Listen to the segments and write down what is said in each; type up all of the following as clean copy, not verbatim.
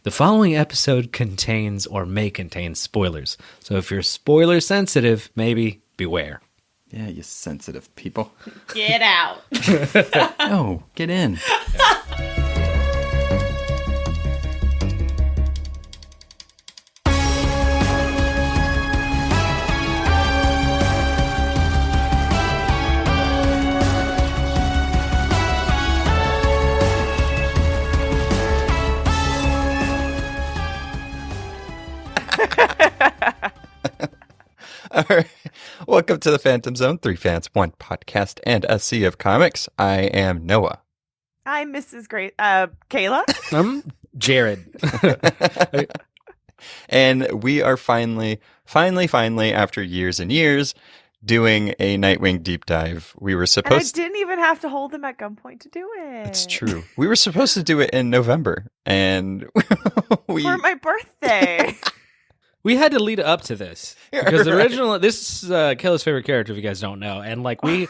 The following episode contains or may contain spoilers. So if you're spoiler sensitive, maybe beware. Yeah, you sensitive people. Get out. No, get in. All right. Welcome to the Phantom Zone, 3 fans, 1 podcast, and a sea of comics. I am Noah. I'm Mrs. Kayla. I'm Jared. And we are finally, after years and years, doing a Nightwing deep dive. We were And I supposed didn't even have to hold him at gunpoint to do it. It's true. We were supposed to do it in November, and For my birthday. We had to lead up to this because this is Kayla's favorite character, if you guys don't know. And like we're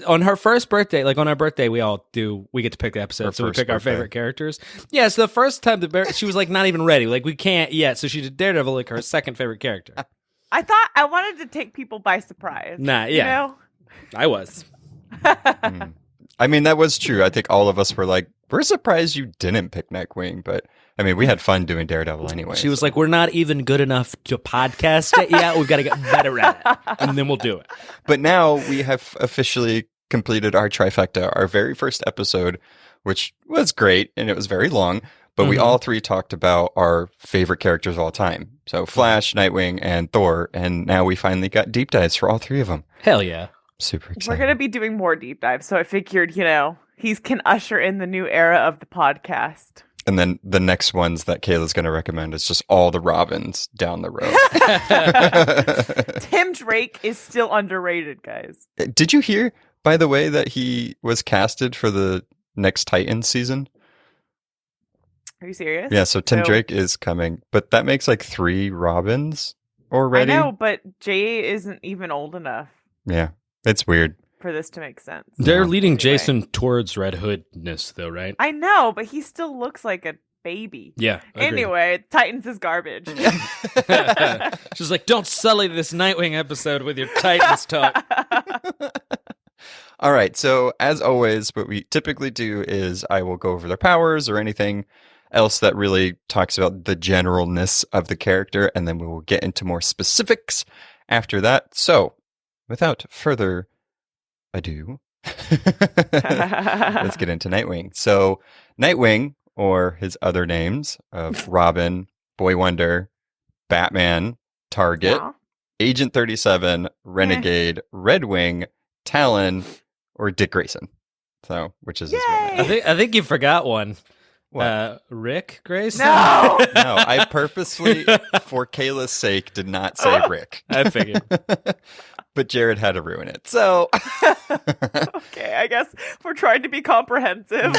on her first birthday, like on our birthday, we get to pick the episode. So we pick our favorite characters. Yeah. So the first time she was like not even ready. Like we can't yet. So she did Daredevil, like her second favorite character. I thought I wanted to take people by surprise. Nah. Yeah. You know? I was. I mean, that was true. I think all of us were like, we're surprised you didn't pick Nightwing, but I mean, we had fun doing Daredevil anyway. She was like, we're not even good enough to podcast it yet. We've got to get better at it, and then we'll do it. But now we have officially completed our trifecta, our very first episode, which was great, and it was very long, but we all three talked about our favorite characters of all time. So Flash, Nightwing, and Thor, and now we finally got deep dives for all three of them. Hell yeah. Super excited. We're going to be doing more deep dives, so I figured, he can usher in the new era of the podcast. And then the next ones that Kayla's going to recommend is just all the Robins down the road. Tim Drake is still underrated, guys. Did you hear, by the way, that he was casted for the next Titans season? Are you serious? Yeah, so Tim Drake is coming, but that makes like 3 Robins already. I know, but Jay isn't even old enough. Yeah, it's weird. For this to make sense. They're leading Jason towards Red Hoodness, though, right? I know, but he still looks like a baby. Yeah. Agreed. Anyway, Titans is garbage. She's like, don't sully this Nightwing episode with your Titans talk. All right, so as always, what we typically do is I will go over their powers or anything else that really talks about the generalness of the character, and then we will get into more specifics after that. So, without further ado, let's get into Nightwing. So Nightwing, or his other names of Robin, Boy Wonder, Batman, Target, Agent 37, Renegade, Red Wing, Talon, or Dick Grayson. So, which is his real name. I think you forgot one. What? Rick Grayson? No! No, I purposely, for Kayla's sake, did not say Rick. I figured. But Jared had to ruin it. So okay, I guess we're trying to be comprehensive.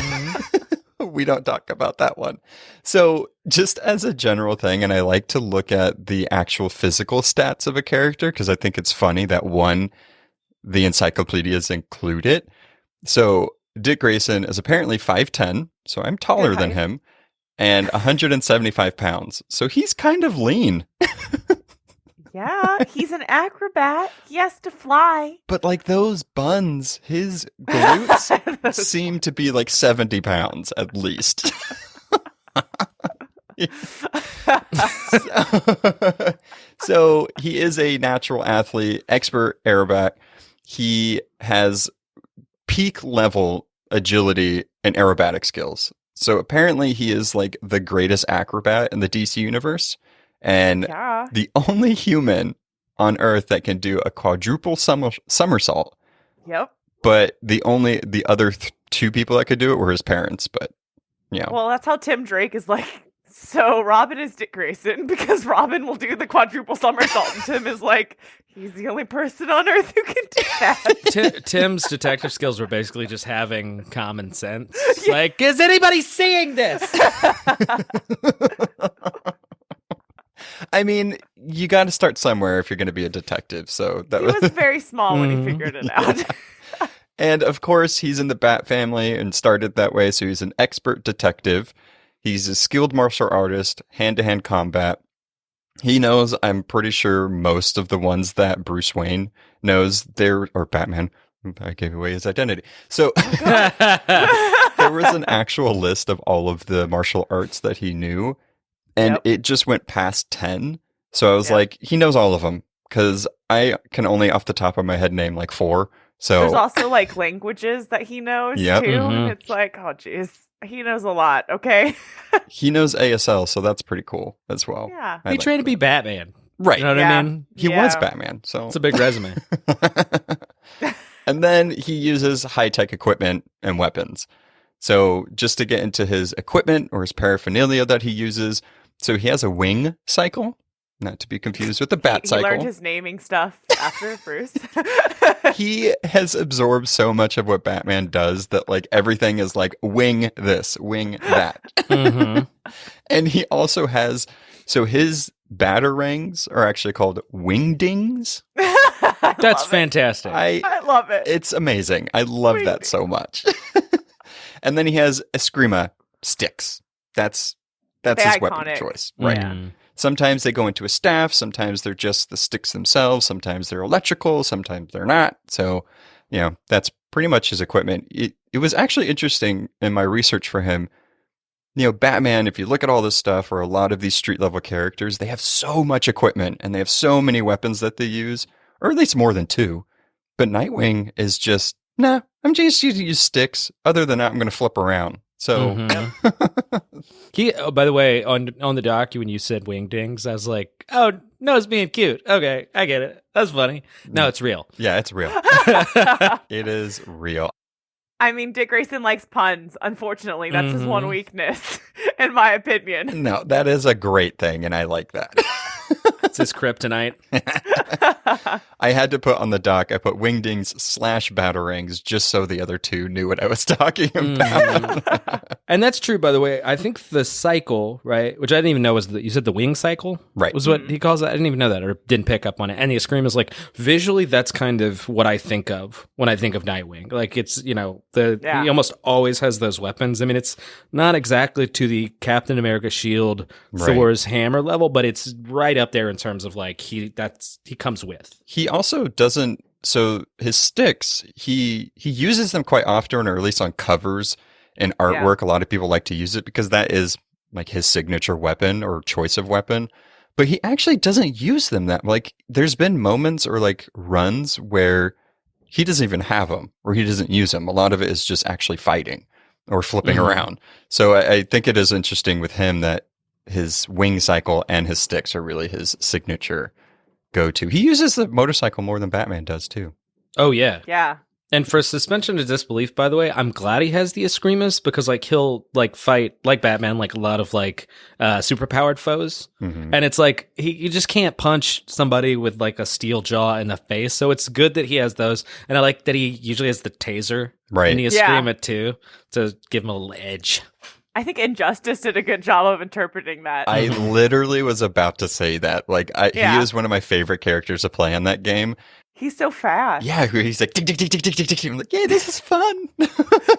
We don't talk about that one. So just as a general thing, and I like to look at the actual physical stats of a character because I think it's funny that the encyclopedias include it. So Dick Grayson is apparently 5'10", so I'm taller than him, and 175 pounds. So he's kind of lean. Yeah, he's an acrobat. He has to fly. But like those buns, his glutes seem to be like 70 pounds at least. So he is a natural athlete, expert aerobat. He has peak level agility and aerobatic skills. So apparently he is like the greatest acrobat in the DC universe. And the only human on Earth that can do a quadruple somersault. Yep. But the other 2 people that could do it were his parents. But yeah. Well, that's how Tim Drake is like. So Robin is Dick Grayson because Robin will do the quadruple somersault, and Tim is like, he's the only person on Earth who can do that. Tim's detective skills were basically just having common sense. Like, is anybody seeing this? I mean, you got to start somewhere if you're going to be a detective. So he was very small when he figured it out. And of course, he's in the Bat family and started that way. So he's an expert detective. He's a skilled martial artist, hand-to-hand combat. He knows, I'm pretty sure, most of the ones that Bruce Wayne knows, or Batman. I gave away his identity. So there was an actual list of all of the martial arts that he knew, and it just went past 10. So I was like, he knows all of them, because I can only off the top of my head name like 4. So there's also like languages that he knows too. And it's like, oh geez, he knows a lot. Okay. He knows ASL, so that's pretty cool as well. Yeah. He trained to be Batman. Right. You know what I mean? He was Batman, so it's a big resume. And then he uses high-tech equipment and weapons. So just to get into his equipment or his paraphernalia that he uses, so he has a wing cycle, not to be confused with the bat cycle. He learned his naming stuff after Bruce. He has absorbed so much of what Batman does that like everything is like wing this, wing that. And he also has, so his batarangs are actually called wingdings. That's fantastic. I love it. It's amazing. I love that so much. And then he has Eskrima sticks. That's his weapon of choice. Right. Yeah. Sometimes they go into a staff. Sometimes they're just the sticks themselves. Sometimes they're electrical. Sometimes they're not. So, that's pretty much his equipment. It was actually interesting in my research for him. Batman, if you look at all this stuff, or a lot of these street level characters, they have so much equipment and they have so many weapons that they use, or at least more than 2. But Nightwing is just, nah, I'm just using use sticks. Other than that, I'm going to flip around. So, by the way, on the doc, when you said wingdings, I was like, oh, no, it's being cute. Okay, I get it. That's funny. No, it's real. Yeah, it's real. It is real. I mean, Dick Grayson likes puns. Unfortunately, that's his one weakness, in my opinion. No, that is a great thing, and I like that. It's his kryptonite. I had to put on the doc, I put wingdings / batarangs just so the other 2 knew what I was talking about. And that's true, by the way. I think the cycle, right, which I didn't even know was you said the wing cycle? Right. Was what he calls it? I didn't even know that, or didn't pick up on it. And the Scream is like, visually, that's kind of what I think of when I think of Nightwing. Like, it's, he almost always has those weapons. I mean, it's not exactly to the Captain America shield, Thor's hammer level, but it's right up there in terms of like, he comes with. He also doesn't, so his sticks, he uses them quite often, or at least on covers and artwork. A lot of people like to use it because that is like his signature weapon or choice of weapon. But he actually doesn't use them that, like, there's been moments or like runs where he doesn't even have them, or he doesn't use them. A lot of it is just actually fighting or flipping around. So I think it is interesting with him that his wing cycle and his sticks are really his signature go-to. He uses the motorcycle more than Batman does too. Oh yeah. Yeah. And for suspension of disbelief, by the way, I'm glad he has the Escrimas, because like he'll like fight like Batman, like a lot of like superpowered foes. And it's like he just can't punch somebody with like a steel jaw in the face. So it's good that he has those. And I like that he usually has the taser in the Escrima too, to give him a little edge. I think Injustice did a good job of interpreting that. I literally was about to say that. Like, he is one of my favorite characters to play on that game. He's so fast. Yeah, he's like, tick, tick, tick, tick, tick, tick, tick. I'm like, yeah, this is fun.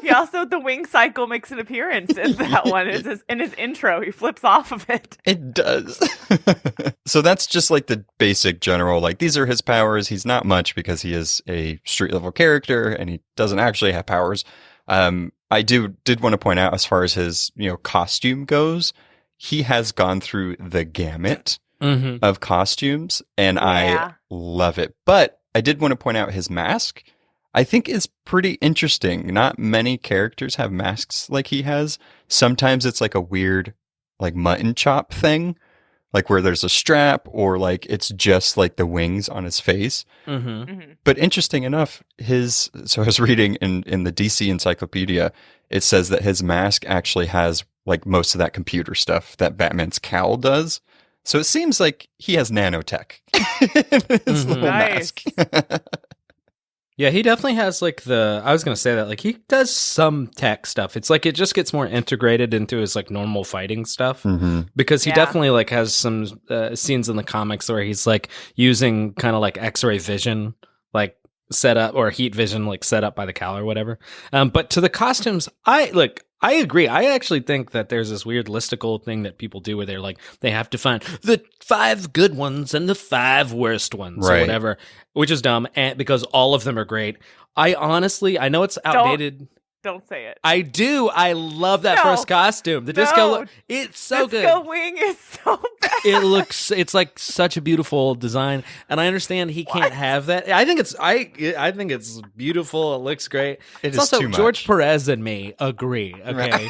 He also, the wing cycle makes an appearance in that one. In his intro, he flips off of it. It does. So that's just like the basic general, like, these are his powers. He's not much because he is a street level character and he doesn't actually have powers. I did want to point out, as far as his, costume goes, he has gone through the gamut of costumes, and I love it. But I did want to point out his mask. I think is pretty interesting. Not many characters have masks like he has. Sometimes it's like a weird, like, mutton chop thing, like where there's a strap, or like it's just like the wings on his face. But interesting enough, so I was reading in the DC Encyclopedia, it says that his mask actually has like most of that computer stuff that Batman's cowl does. So it seems like he has nanotech in his little mask. Yeah, he definitely has like I was going to say that, like, he does some tech stuff. It's like it just gets more integrated into his like normal fighting stuff, because he definitely like has some scenes in the comics where he's like using kind of like X-ray vision, like set up, or heat vision, like set up by the cowl or whatever. But to the costumes, I agree. I actually think that there's this weird listicle thing that people do where they're like, they have to find the 5 good ones and the 5 worst ones or whatever, which is dumb, and because all of them are great. I know it's outdated. Don't say it. I do. I love that first costume. The disco, it's so good. Disco wing is so bad. It's like such a beautiful design, and I understand he can't have that. I think it's beautiful. It looks great. It's also too much. George Perez and me agree. Okay.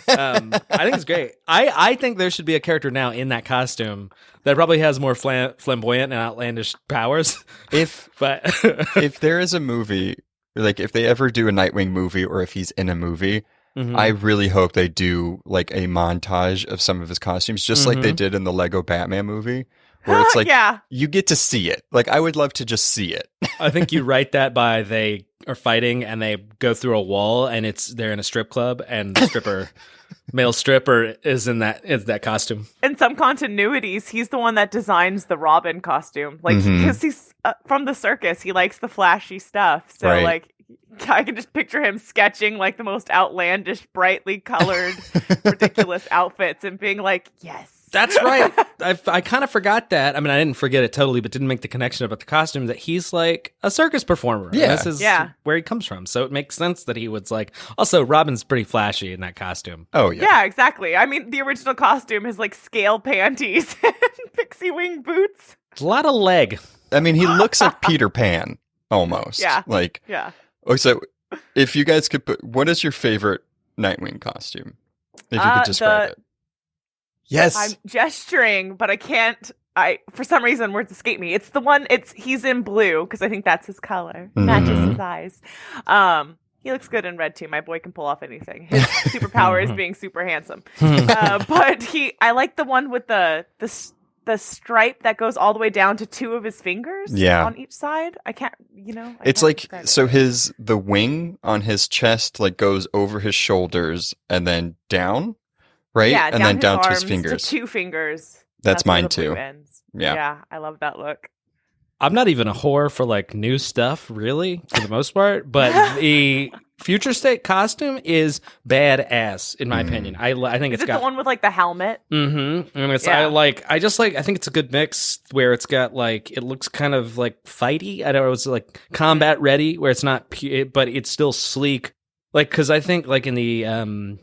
I think it's great. I think there should be a character now in that costume that probably has more flamboyant and outlandish powers. If there is a movie, like if they ever do a Nightwing movie or if he's in a movie, I really hope they do like a montage of some of his costumes, just like they did in the Lego Batman movie, where it's like you get to see it. Like I would love to just see it. I think you write that by they are fighting and they go through a wall and they're in a strip club and the male stripper is in that costume. In some continuities, he's the one that designs the Robin costume, like because he's from the circus. He likes the flashy stuff, so like I can just picture him sketching like the most outlandish, brightly colored, ridiculous outfits and being like, "Yes." That's right. I kind of forgot that. I mean, I didn't forget it totally, but didn't make the connection about the costume that he's like a circus performer. Yeah. This is where he comes from. So it makes sense that he was like, also Robin's pretty flashy in that costume. Oh, yeah. Yeah, exactly. I mean, the original costume is like scale panties and pixie wing boots. It's a lot of leg. I mean, he looks like Peter Pan almost. Yeah. Like, yeah. Oh, so if you guys could what is your favorite Nightwing costume? If you could describe it. Yes. I'm gesturing, but I can't. For some reason, words escape me. It's the one. He's in blue because I think that's his color. Matches his eyes. He looks good in red too. My boy can pull off anything. His superpower is being super handsome. But I like the one with the stripe that goes all the way down to 2 of his fingers. On each side. I can't. It's like so the wing on his chest like goes over his shoulders and then down. Right? Yeah, and then down to his arms, fingers. to 2 fingers. That's mine too. Yeah, I love that look. I'm not even a whore for like new stuff, really, for the most part. But the Future State costume is badass, in my opinion. I think is it the one with like the helmet? Mm-hmm. And I think it's a good mix where it's got like it looks kind of like fighty. I don't know, it's like combat ready, where it's not, but it's still sleek. Like, because I think, like, in the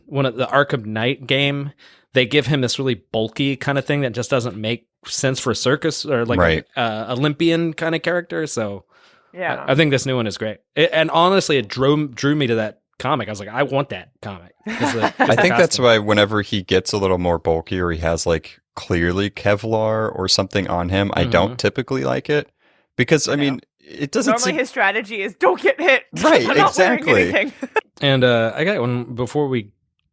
one of the Arkham Knight game, they give him this really bulky kind of thing that just doesn't make sense for a circus or, like, Olympian kind of character. So, I think this new one is great. And honestly, it drew me to that comic. I was like, I want that comic. I think that's why whenever he gets a little more bulky or he has, like, clearly Kevlar or something on him, I don't typically like it. Because, I mean, it doesn't normally his strategy is don't get hit. Right, exactly. And I got one before we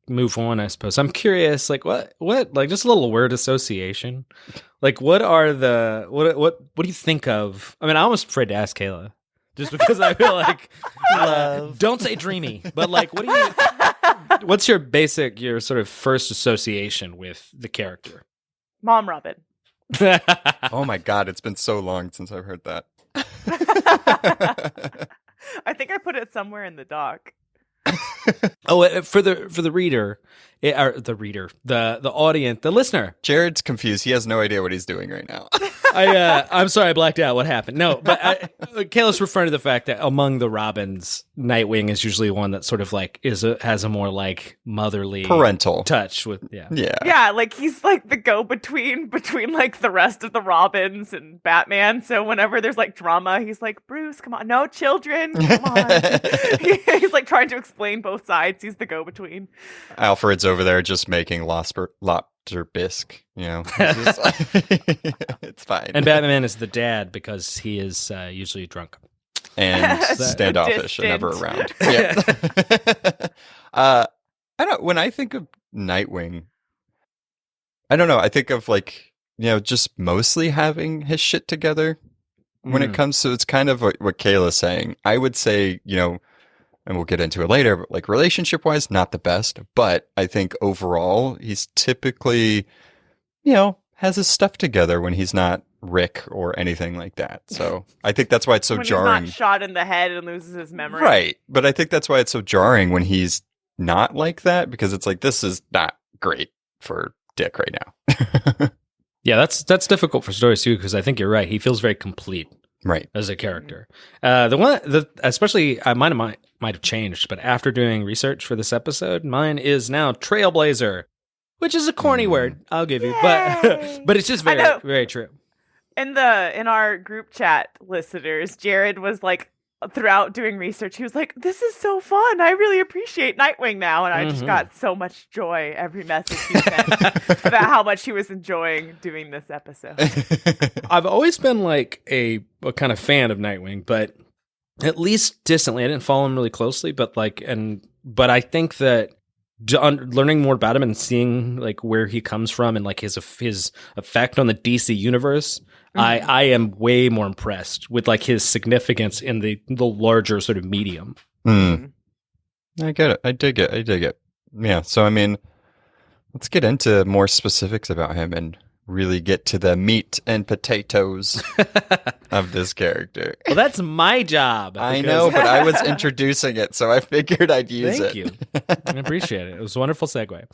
move on, I suppose. I'm curious, like what like just a little word association. Like what do you think of? I mean, I'm almost afraid to ask Kayla. Just because I feel like don't say dreamy, but like what's your sort of first association with the character? Mom Robin. Oh my god, it's been so long since I've heard that. I think I put it somewhere in the doc. For the reader, the audience, the listener. Jared's confused. He has no idea what he's doing right now. I'm sorry, I blacked out. What happened? No, but Kayla's referring to the fact that among the Robins, Nightwing is usually one that sort of like has a more like motherly, parental touch with like he's like the go-between between like the rest of the Robins and Batman. So whenever there's like drama, he's like, Bruce, come on, no children, come on. He's like trying to explain both sides. He's the go-between. Alfred's over there just making lobster bisque, it's fine. And Batman is the dad because he is usually drunk and standoffish and never around. I don't. When I think of Nightwing, I don't know. I think of like just mostly having his shit together when it comes to. It's kind of what Kayla's saying. I would say and we'll get into it later, but like relationship wise, not the best. But I think overall, he's typically, has his stuff together when he's not Rick or anything like that. So I think that's why it's so when jarring. He's not shot in the head and loses his memory. Right. But I think that's why it's so jarring when he's, not like that because it's like, this is not great for Dick right now. Yeah, that's difficult for stories too, because I think you're right. He feels very complete, right, as a character. Especially mine might have changed, but after doing research for this episode, mine is now Trailblazer, which is a corny word, I'll give you, but it's just very very true. In our group chat, listeners, Jared was like, throughout doing research, he was like, "This is so fun. I really appreciate Nightwing now." And I just got so much joy every message he sent about how much he was enjoying doing this episode. I've always been like a kind of fan of Nightwing, but at least distantly. I didn't follow him really closely, but but I think that learning more about him and seeing like where he comes from and like his effect on the DC universe, I am way more impressed with like his significance in the larger sort of medium. I get it. I dig it. Yeah. So I mean, let's get into more specifics about him and really get to the meat and potatoes of this character. Well, that's my job. I know, but I was introducing it, so I figured I'd use it. Thank you. I appreciate it. It was a wonderful segue.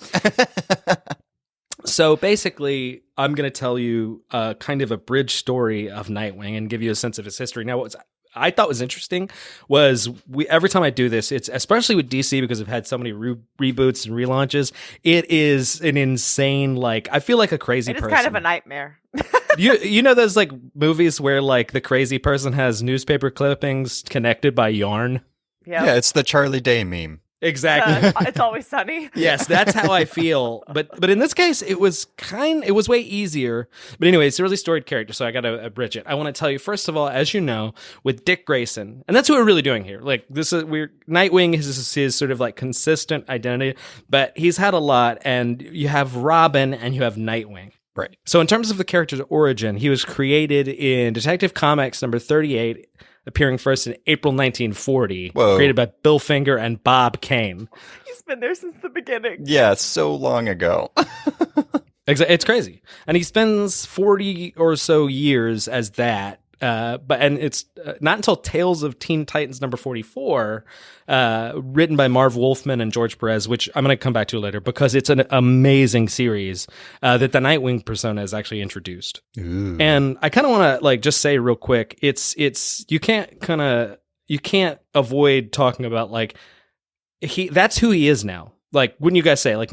So basically, I'm going to tell you kind of a bridge story of Nightwing and give you a sense of his history. Now, what I thought was interesting was every time I do this, it's especially with DC because I've had so many reboots and relaunches. It is an insane, like, I feel like a crazy person. It's kind of a nightmare. You know those like movies where like the crazy person has newspaper clippings connected by yarn? Yeah, it's the Charlie Day meme. Exactly. It's Always Sunny. Yes, that's how I feel. But in this case, it was way easier. But anyway, it's a really storied character, so I got to abridge it. I want to tell you, first of all, as you know, with Dick Grayson, and that's what we're really doing here. Like Nightwing is his sort of like consistent identity, but he's had a lot, and you have Robin and you have Nightwing. Right. So in terms of the character's origin, he was created in Detective Comics number 38, appearing first in April 1940, created by Bill Finger and Bob Kane. He's been there since the beginning. Yeah, so long ago. It's crazy. And he spends 40 or so years as that. And it's not until Tales of Teen Titans number 44, written by Marv Wolfman and George Perez, which I'm going to come back to later because it's an amazing series, that the Nightwing persona is actually introduced. Ooh. And I kind of want to like just say real quick, you can't avoid talking about like that's who he is now. Like, wouldn't you guys say, like,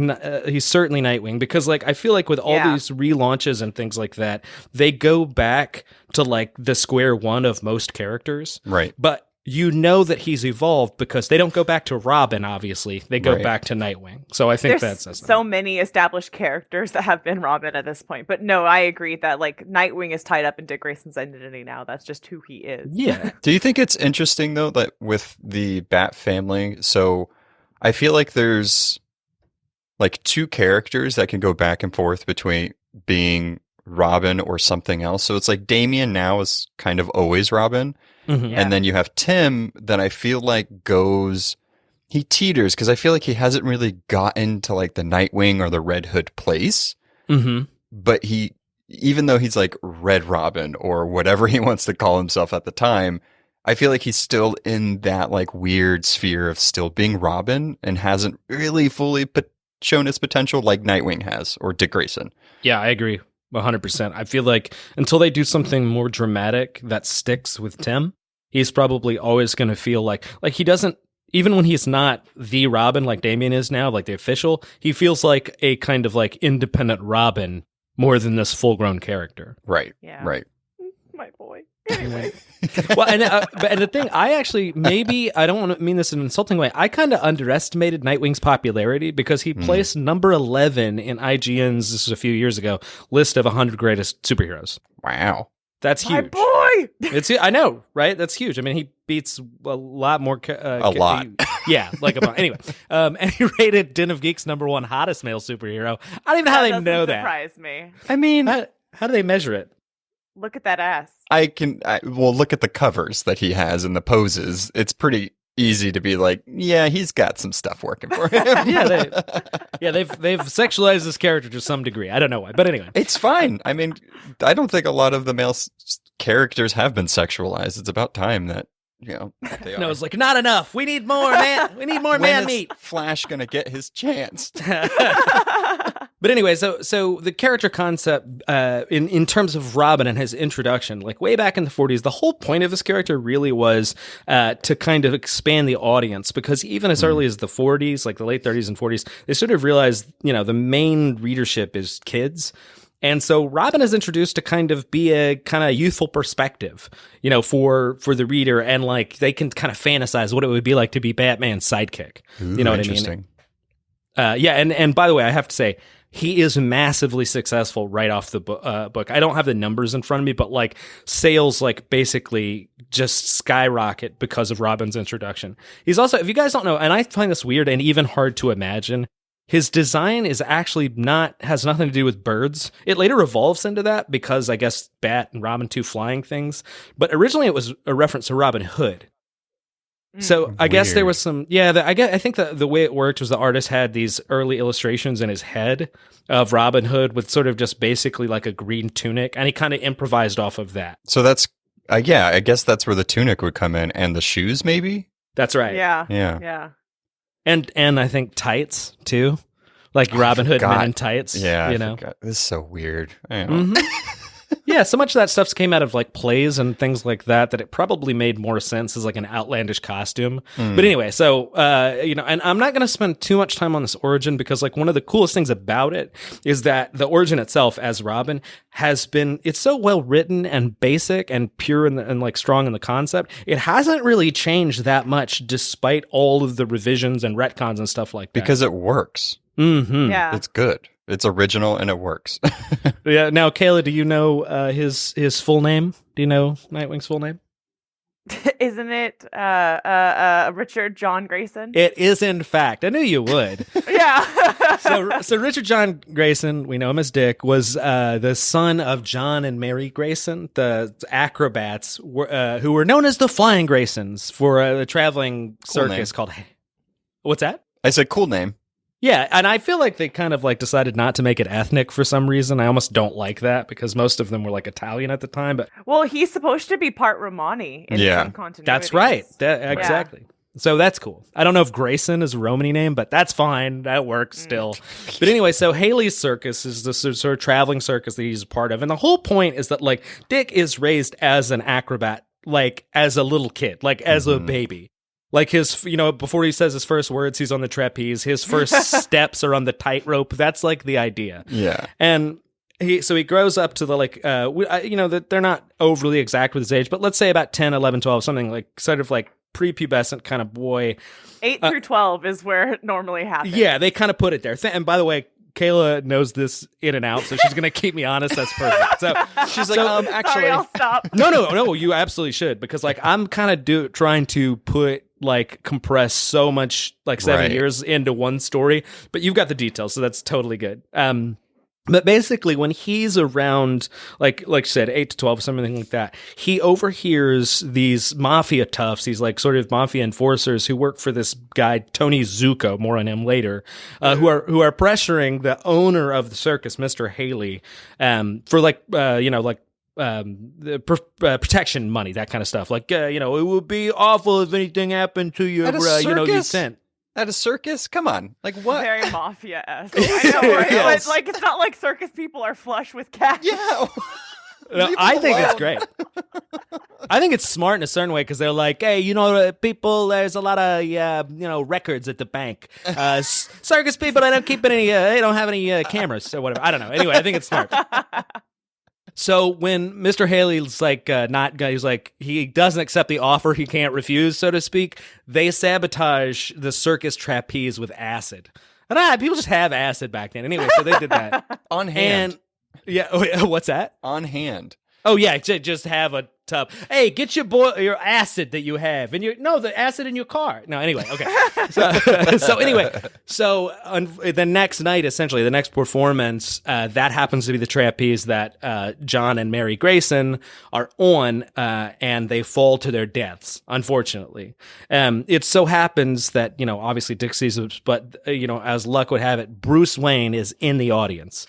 he's certainly Nightwing? Because, like, I feel like with all these relaunches and things like that, they go back to, like, the square one of most characters. Right. But you know that he's evolved because they don't go back to Robin, obviously. They go back to Nightwing. So I think there's that's so many established characters that have been Robin at this point. But no, I agree that, like, Nightwing is tied up in Dick Grayson's identity now. That's just who he is. Yeah. Do you think it's interesting, though, that with the Bat family, so I feel like there's like two characters that can go back and forth between being Robin or something else. So it's like Damian now is kind of always Robin. Mm-hmm. And then you have Tim that I feel like he teeters because I feel like he hasn't really gotten to like the Nightwing or the Red Hood place. Mm-hmm. But even though he's like Red Robin or whatever he wants to call himself at the time, I feel like he's still in that like weird sphere of still being Robin and hasn't really fully shown his potential like Nightwing has or Dick Grayson. Yeah, I agree 100%. I feel like until they do something more dramatic that sticks with Tim, he's probably always going to feel like he doesn't, even when he's not the Robin like Damian is now, like the official, he feels like a kind of like independent Robin more than this full-grown character. Right. Yeah. Right. My boy. Anyway. Well, and the thing, I actually, maybe, I don't want to mean this in an insulting way, I kind of underestimated Nightwing's popularity because he placed number 11 in IGN's, this was a few years ago, list of 100 greatest superheroes. Wow. That's huge. My boy! I know, right? That's huge. I mean, he beats a lot more. A lot. Yeah, like a bunch. Anyway, and he rated Den of Geeks number 1 hottest male superhero. I don't even know how they know that. Surprise me. I mean, how do they measure it? Look at that ass. Look at the covers that he has and the poses. It's pretty easy to be like, yeah, he's got some stuff working for him. they've sexualized this character to some degree. I don't know why, but anyway, it's fine. I mean, I don't think a lot of the male characters have been sexualized. It's about time that they No, are. it's like, not enough. We need more, man. We need more When man is meat. Flash gonna get his chance? But anyway, so the character concept in terms of Robin and his introduction, like way back in the 40s, the whole point of this character really was to kind of expand the audience, because even as early as the 40s, like the late 30s and 40s, they sort of realized, the main readership is kids. And so Robin is introduced to kind of be a kind of youthful perspective, for the reader, and like they can kind of fantasize what it would be like to be Batman's sidekick. Ooh, you know what interesting. I mean? Yeah, and by the way, I have to say, he is massively successful right off the book. I don't have the numbers in front of me, but like sales like basically just skyrocket because of Robin's introduction. He's also, if you guys don't know, and I find this weird and even hard to imagine, his design is actually has nothing to do with birds. It later evolves into that because I guess Bat and Robin, two flying things. But originally it was a reference to Robin Hood. So I guess there was some, I think the way it worked was the artist had these early illustrations in his head of Robin Hood with sort of just basically like a green tunic, and he kind of improvised off of that. So that's, I guess that's where the tunic would come in, and the shoes maybe? That's right. Yeah. And I think tights too, like Robin Hood men in tights. Yeah, I forgot. This is so weird. Yeah, so much of that stuff came out of like plays and things like that it probably made more sense as like an outlandish costume. But anyway, so and I'm not going to spend too much time on this origin, because like one of the coolest things about it is that the origin itself as Robin it's so well written and basic and pure and like strong in the concept. It hasn't really changed that much despite all of the revisions and retcons and stuff like that. Because it works. Mm-hmm. Yeah. It's good. It's original and it works. Yeah. Now, Kayla, do you know his full name? Do you know Nightwing's full name? Isn't it Richard John Grayson? It is, in fact. I knew you would. Yeah. So Richard John Grayson, we know him as Dick, was the son of John and Mary Grayson, the acrobats who were known as the Flying Graysons for a traveling circus called... What's that? I said cool name. Yeah, and I feel like they kind of like decided not to make it ethnic for some reason. I almost don't like that because most of them were like Italian at the time. But well, he's supposed to be part Romani in some continuities. That's right. Exactly. So that's cool. I don't know if Grayson is a Romany name, but that's fine. That works still. But anyway, so Haley's circus is the sort of traveling circus that he's a part of. And the whole point is that like Dick is raised as an acrobat, like as a little kid, like as a baby. Like his, before he says his first words, he's on the trapeze. His first steps are on the tightrope. That's like the idea. Yeah. And he grows up to the like, that they're not overly exact with his age, but let's say about 10, 11, 12, something like sort of like prepubescent kind of boy. 8 through 12 is where it normally happens. Yeah, they kind of put it there. And by the way, Kayla knows this in and out, so she's gonna keep me honest. That's perfect. So she's like, actually, sorry, I'll stop. No, you absolutely should, because like I'm kind of trying to compress so much like 7 years into one story, but you've got the details, so that's totally good. But basically, when he's around, like you said, 8 to 12, something like that, he overhears these mafia toughs, these like sort of mafia enforcers who work for this guy, Tony Zucco, more on him later, who are pressuring the owner of the circus, Mr. Haley, for protection money, that kind of stuff. Like, it would be awful if anything happened to your, your tent. At a circus? Come on. Like what? Very mafia-esque. I know, right? Yes. Like, it's not like circus people are flush with cash. Yeah. No, I think it's great. I think it's smart in a certain way, because they're like, hey, people, there's a lot of, records at the bank. Circus people, they don't keep any, they don't have any cameras or whatever. I don't know. Anyway, I think it's smart. So when Mr. Haley's like he's like, he doesn't accept the offer, he can't refuse, so to speak, they sabotage the circus trapeze with acid. And people just have acid back then. Anyway, so they did that. On hand. And what's that? On hand. Oh yeah, just have a tub. Hey, get your acid that you have, and the acid in your car. No, anyway, okay. So the next night, essentially, the next performance, that happens to be the trapeze that John and Mary Grayson are on, and they fall to their deaths, unfortunately. It so happens that obviously Dick sees it, but as luck would have it, Bruce Wayne is in the audience.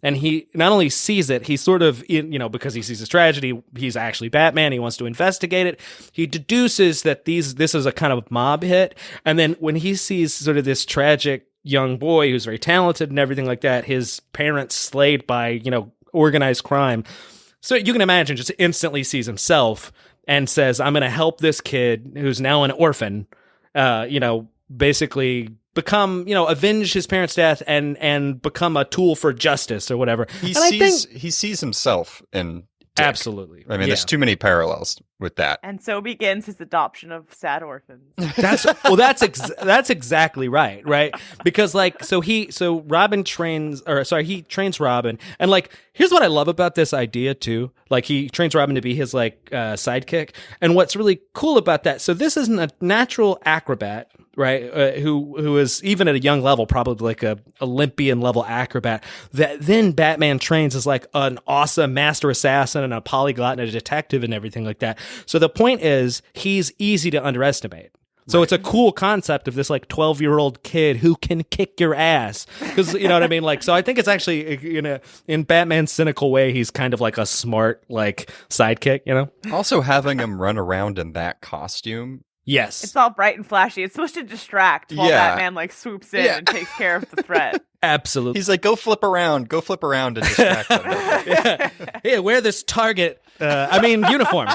and he not only sees it, he sort of, because he sees this tragedy, he's actually Batman. He wants to investigate it. He deduces that this is a kind of mob hit, and then when he sees sort of this tragic young boy who's very talented and everything like that, his parents slayed by organized crime. So you can imagine, just instantly sees himself and says, I'm going to help this kid who's now an orphan, basically become, avenge his parents' death and become a tool for justice or whatever. He sees himself in Dick. Absolutely. I mean, there's too many parallels with that. And so begins his adoption of sad orphans. That's exactly right? Because he trains Robin, and here's what I love about this idea too. He trains Robin to be his sidekick, and what's really cool about that. So this isn't a natural acrobat, right? Who is even at a young level probably a Olympian level acrobat that then Batman trains as an awesome master assassin and a polyglot and a detective and everything like that. So the point is, he's easy to underestimate. So It's a cool concept of this 12-year-old kid who can kick your ass, because you know what I mean. So I think it's actually in Batman's cynical way, he's kind of a smart sidekick. Also, having him run around in that costume. Yes, it's all bright and flashy. It's supposed to distract while Batman swoops in and takes care of the threat. Absolutely. He's go flip around and distract them. Here, wear this Target. Uniform.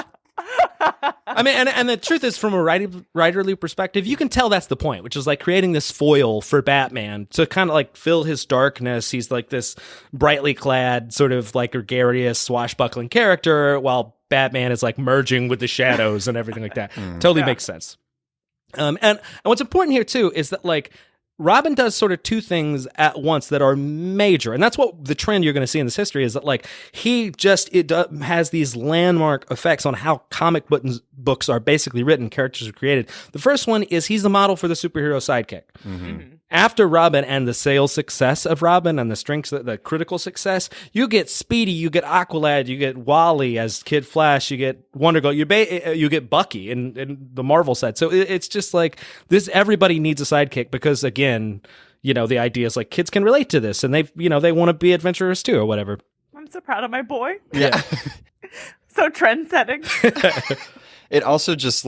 And the truth is, from a writerly perspective, you can tell that's the point, which is creating this foil for Batman to kind of fill his darkness. He's this brightly clad, sort of gregarious, swashbuckling character, while Batman is merging with the shadows and everything like that. Totally makes sense. And what's important here too is that Robin does sort of two things at once that are major. And that's what the trend you're going to see in this history is that he has these landmark effects on how comic books are basically written, characters are created. The first one is he's the model for the superhero sidekick. Mm-hmm. After Robin and the sales success of Robin and the critical success, you get Speedy, you get Aqualad, you get Wally as Kid Flash, you get Wonder Girl, you get Bucky in the Marvel side. So it's just this. Everybody needs a sidekick because again, the idea is kids can relate to this and they want to be adventurers too or whatever. I'm so proud of my boy. Yeah. So trend setting. It also just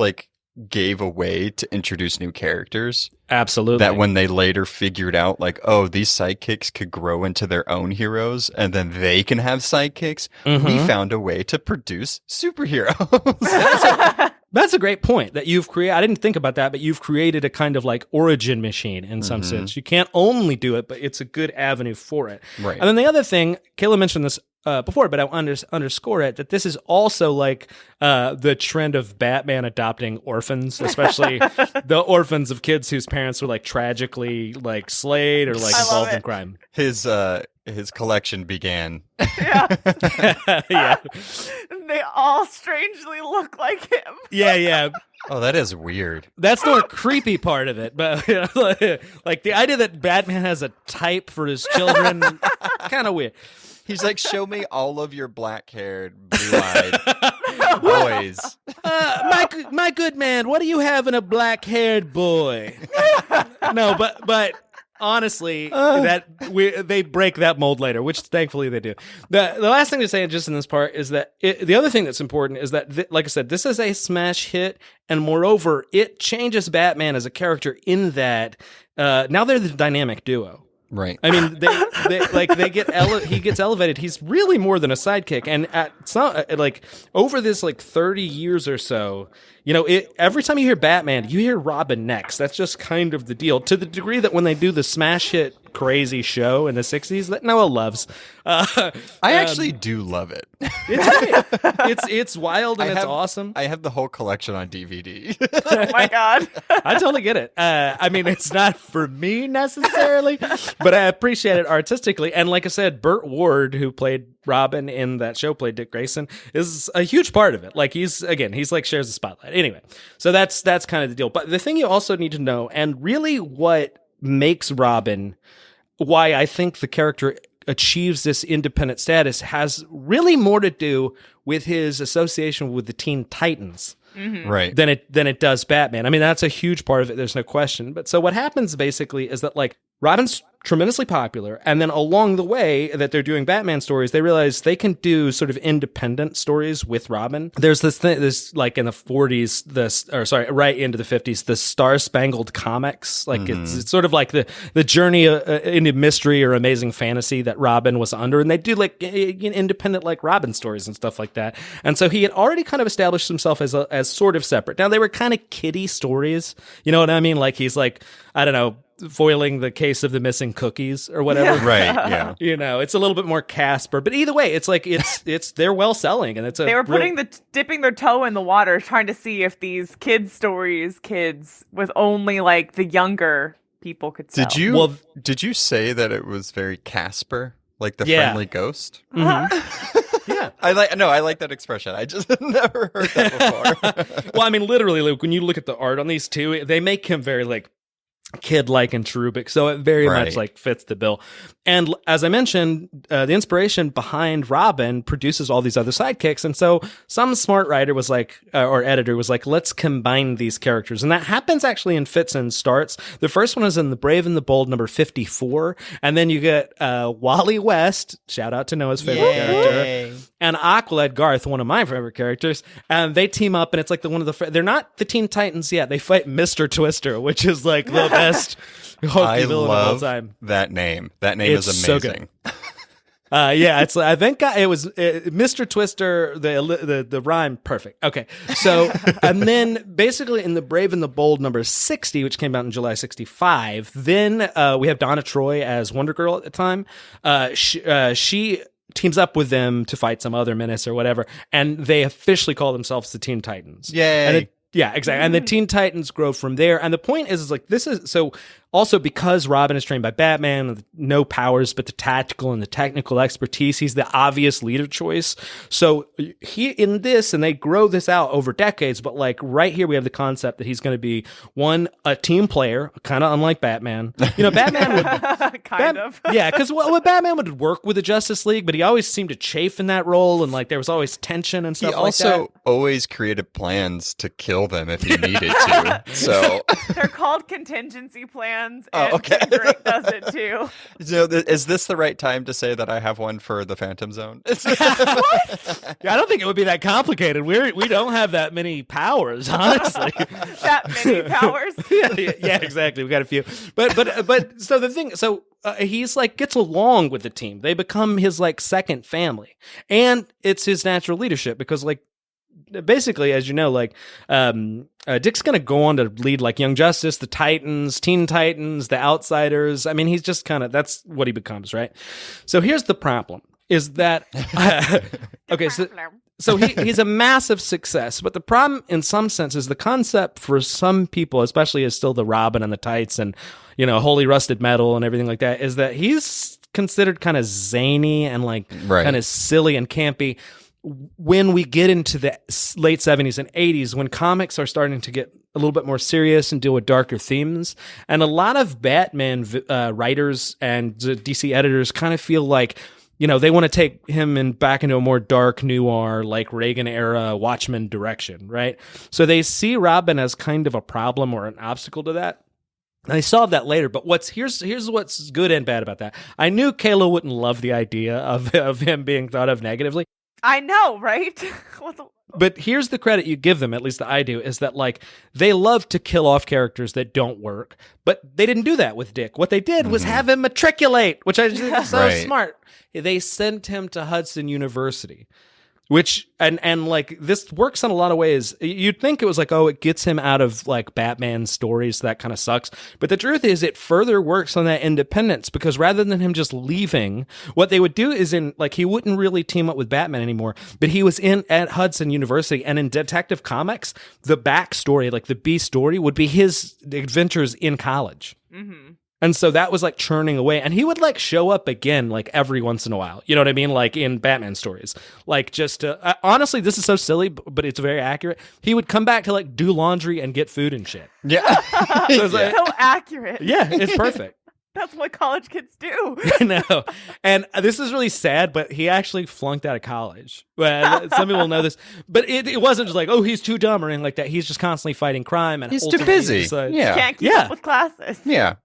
gave a way to introduce new characters. Absolutely. That when they later figured out these sidekicks could grow into their own heroes and then they can have sidekicks, we found a way to produce superheroes. That's a great point that you've created. I didn't think about that, but you've created a kind of origin machine in some sense. You can't only do it, but it's a good avenue for it. Right. And then the other thing, Kayla mentioned this before, but I underscore it, that this is also the trend of Batman adopting orphans, especially the orphans of kids whose parents were tragically slayed or involved in crime. His collection began. Yeah. Yeah. They all strangely look like him. Yeah. Oh, that is weird. That's the more creepy part of it. But the idea that Batman has a type for his children, kind of weird. He's show me all of your black-haired, blue-eyed boys. My good man, what do you have in a black-haired boy? No, but honestly, they break that mold later, which thankfully they do. The last thing to say just in this part is that the other thing that's important is that, like I said, this is a smash hit, and moreover, it changes Batman as a character in that now they're the dynamic duo. Right. I mean, he gets elevated. He's really more than a sidekick. And at some, over this 30 years or so, every time you hear Batman, you hear Robin next. That's just kind of the deal, to the degree that when they do the smash hit crazy show in the 60s that Noah loves. I actually do love it. It's wild and it's awesome. I have the whole collection on DVD. Oh my God. I totally get it. I mean, it's not for me necessarily, but I appreciate it artistically. And like I said, Burt Ward, who played Robin in that show, played Dick Grayson, is a huge part of it. He's shares the spotlight. Anyway, so that's kind of the deal. But the thing you also need to know, and really what makes Robin, why I think the character achieves this independent status, has really more to do with his association with the Teen Titans. Mm-hmm. Right. Than it does Batman. I mean, that's a huge part of it. There's no question. But so what happens basically is that Robin's tremendously popular. And then along the way that they're doing Batman stories, they realize they can do sort of independent stories with Robin. There's this thing, like in the 40s, right into the 50s, the Star Spangled Comics. Like it's sort of like the journey into mystery or amazing fantasy that Robin was under. And they do like independent like Robin stories and stuff like that. And so he had already kind of established himself as sort of separate. Now they were kind of kiddie stories. You know what I mean? Like he's like, I don't know, foiling the case of the missing cookies or whatever. Right, yeah. You know, it's a little bit more Casper, but either way, it's like they're well selling, and it's they were dipping their toe in the water trying to see if these kids with only like the younger people could sell. Did you say that it was very Casper, like the friendly ghost? Mm-hmm. Yeah. I like that expression. I just never heard that before. Well, I mean, literally, Luke, when you look at the art on these two, they make him very like kid-like and cherubic, so it very much like fits the bill. And as I mentioned, the inspiration behind Robin produces all these other sidekicks, and so some smart writer was like, or editor was like, let's combine these characters, and that happens actually in fits and starts. The first one is in The Brave and the Bold number 54, and then you get Wally West, shout out to Noah's favorite character, and Aqualad Garth, one of my favorite characters, and they team up, and it's like they're not the Teen Titans yet. They fight Mr. Twister, which is like the best hokey villain of all time. That name. That name is amazing. So it's I think it was Mr. Twister. The rhyme perfect. Okay, so and then basically in The Brave and the Bold number 60, which came out in July 65, then we have Donna Troy as Wonder Girl at the time. She teams up with them to fight some other menace or whatever, and they officially call themselves the Teen Titans. Yay! Yeah, exactly. And the Teen Titans grow from there. And the point is like, this is so also because Robin is trained by Batman, no powers, but the tactical and the technical expertise, he's the obvious leader choice. So he in this, and they grow this out over decades, but like right here, we have the concept that he's going to be a team player, kind of unlike Batman. You know, Batman would kind of. Yeah, because Batman would work with the Justice League, but he always seemed to chafe in that role, and like there was always tension and stuff like that. He also always created plans to kill them if he needed to. So they're called contingency plans. And okay. Drake does it too. So is this the right time to say that I have one for the Phantom Zone? What? I don't think it would be that complicated. We don't have that many powers, honestly. That many powers? yeah, exactly. We got a few. But so the thing, he's like gets along with the team. They become his like second family, and it's his natural leadership because like basically, as you know, like Dick's going to go on to lead like Young Justice, the Titans, Teen Titans, the Outsiders. I mean, he's just kind of that's what he becomes, right? So here's the problem: is that okay? So he's a massive success, but the problem, in some sense, is the concept for some people, especially as still the Robin and the Tights and Holy Rusted Metal and everything like that, is that he's considered kind of zany and like kind of silly and campy. When we get into the late 70s and 80s, when comics are starting to get a little bit more serious and deal with darker themes, and a lot of Batman writers and DC editors kind of feel like, they want to take him back into a more dark noir, like Reagan era Watchmen direction, right? So they see Robin as kind of a problem or an obstacle to that. I solved that later, but here's what's good and bad about that. I knew Kayla wouldn't love the idea of him being thought of negatively. I know, right? But here's the credit you give them, at least that I do, is that like they love to kill off characters that don't work, but they didn't do that with Dick. What they did was have him matriculate, which I think is so smart. They sent him to Hudson University. Which, and like, this works in a lot of ways. You'd think it was like, oh, it gets him out of like Batman stories, so that kind of sucks. But the truth is, it further works on that independence, because rather than him just leaving, what they would do is he wouldn't really team up with Batman anymore, but he was at Hudson University, and in Detective Comics, the backstory, like the B story, would be his adventures in college. Mm-hmm. And so that was like churning away, and he would like show up again like every once in a while. You know what I mean? Like in Batman stories, like just honestly, this is so silly, but it's very accurate. He would come back to like do laundry and get food and shit. Yeah, so it's like, so accurate. Yeah, it's perfect. That's what college kids do. I know. And this is really sad, but he actually flunked out of college. Well, some people know this, but it wasn't just like, oh, he's too dumb or anything like that. He's just constantly fighting crime, and he's too busy. Can't keep up with classes. Yeah.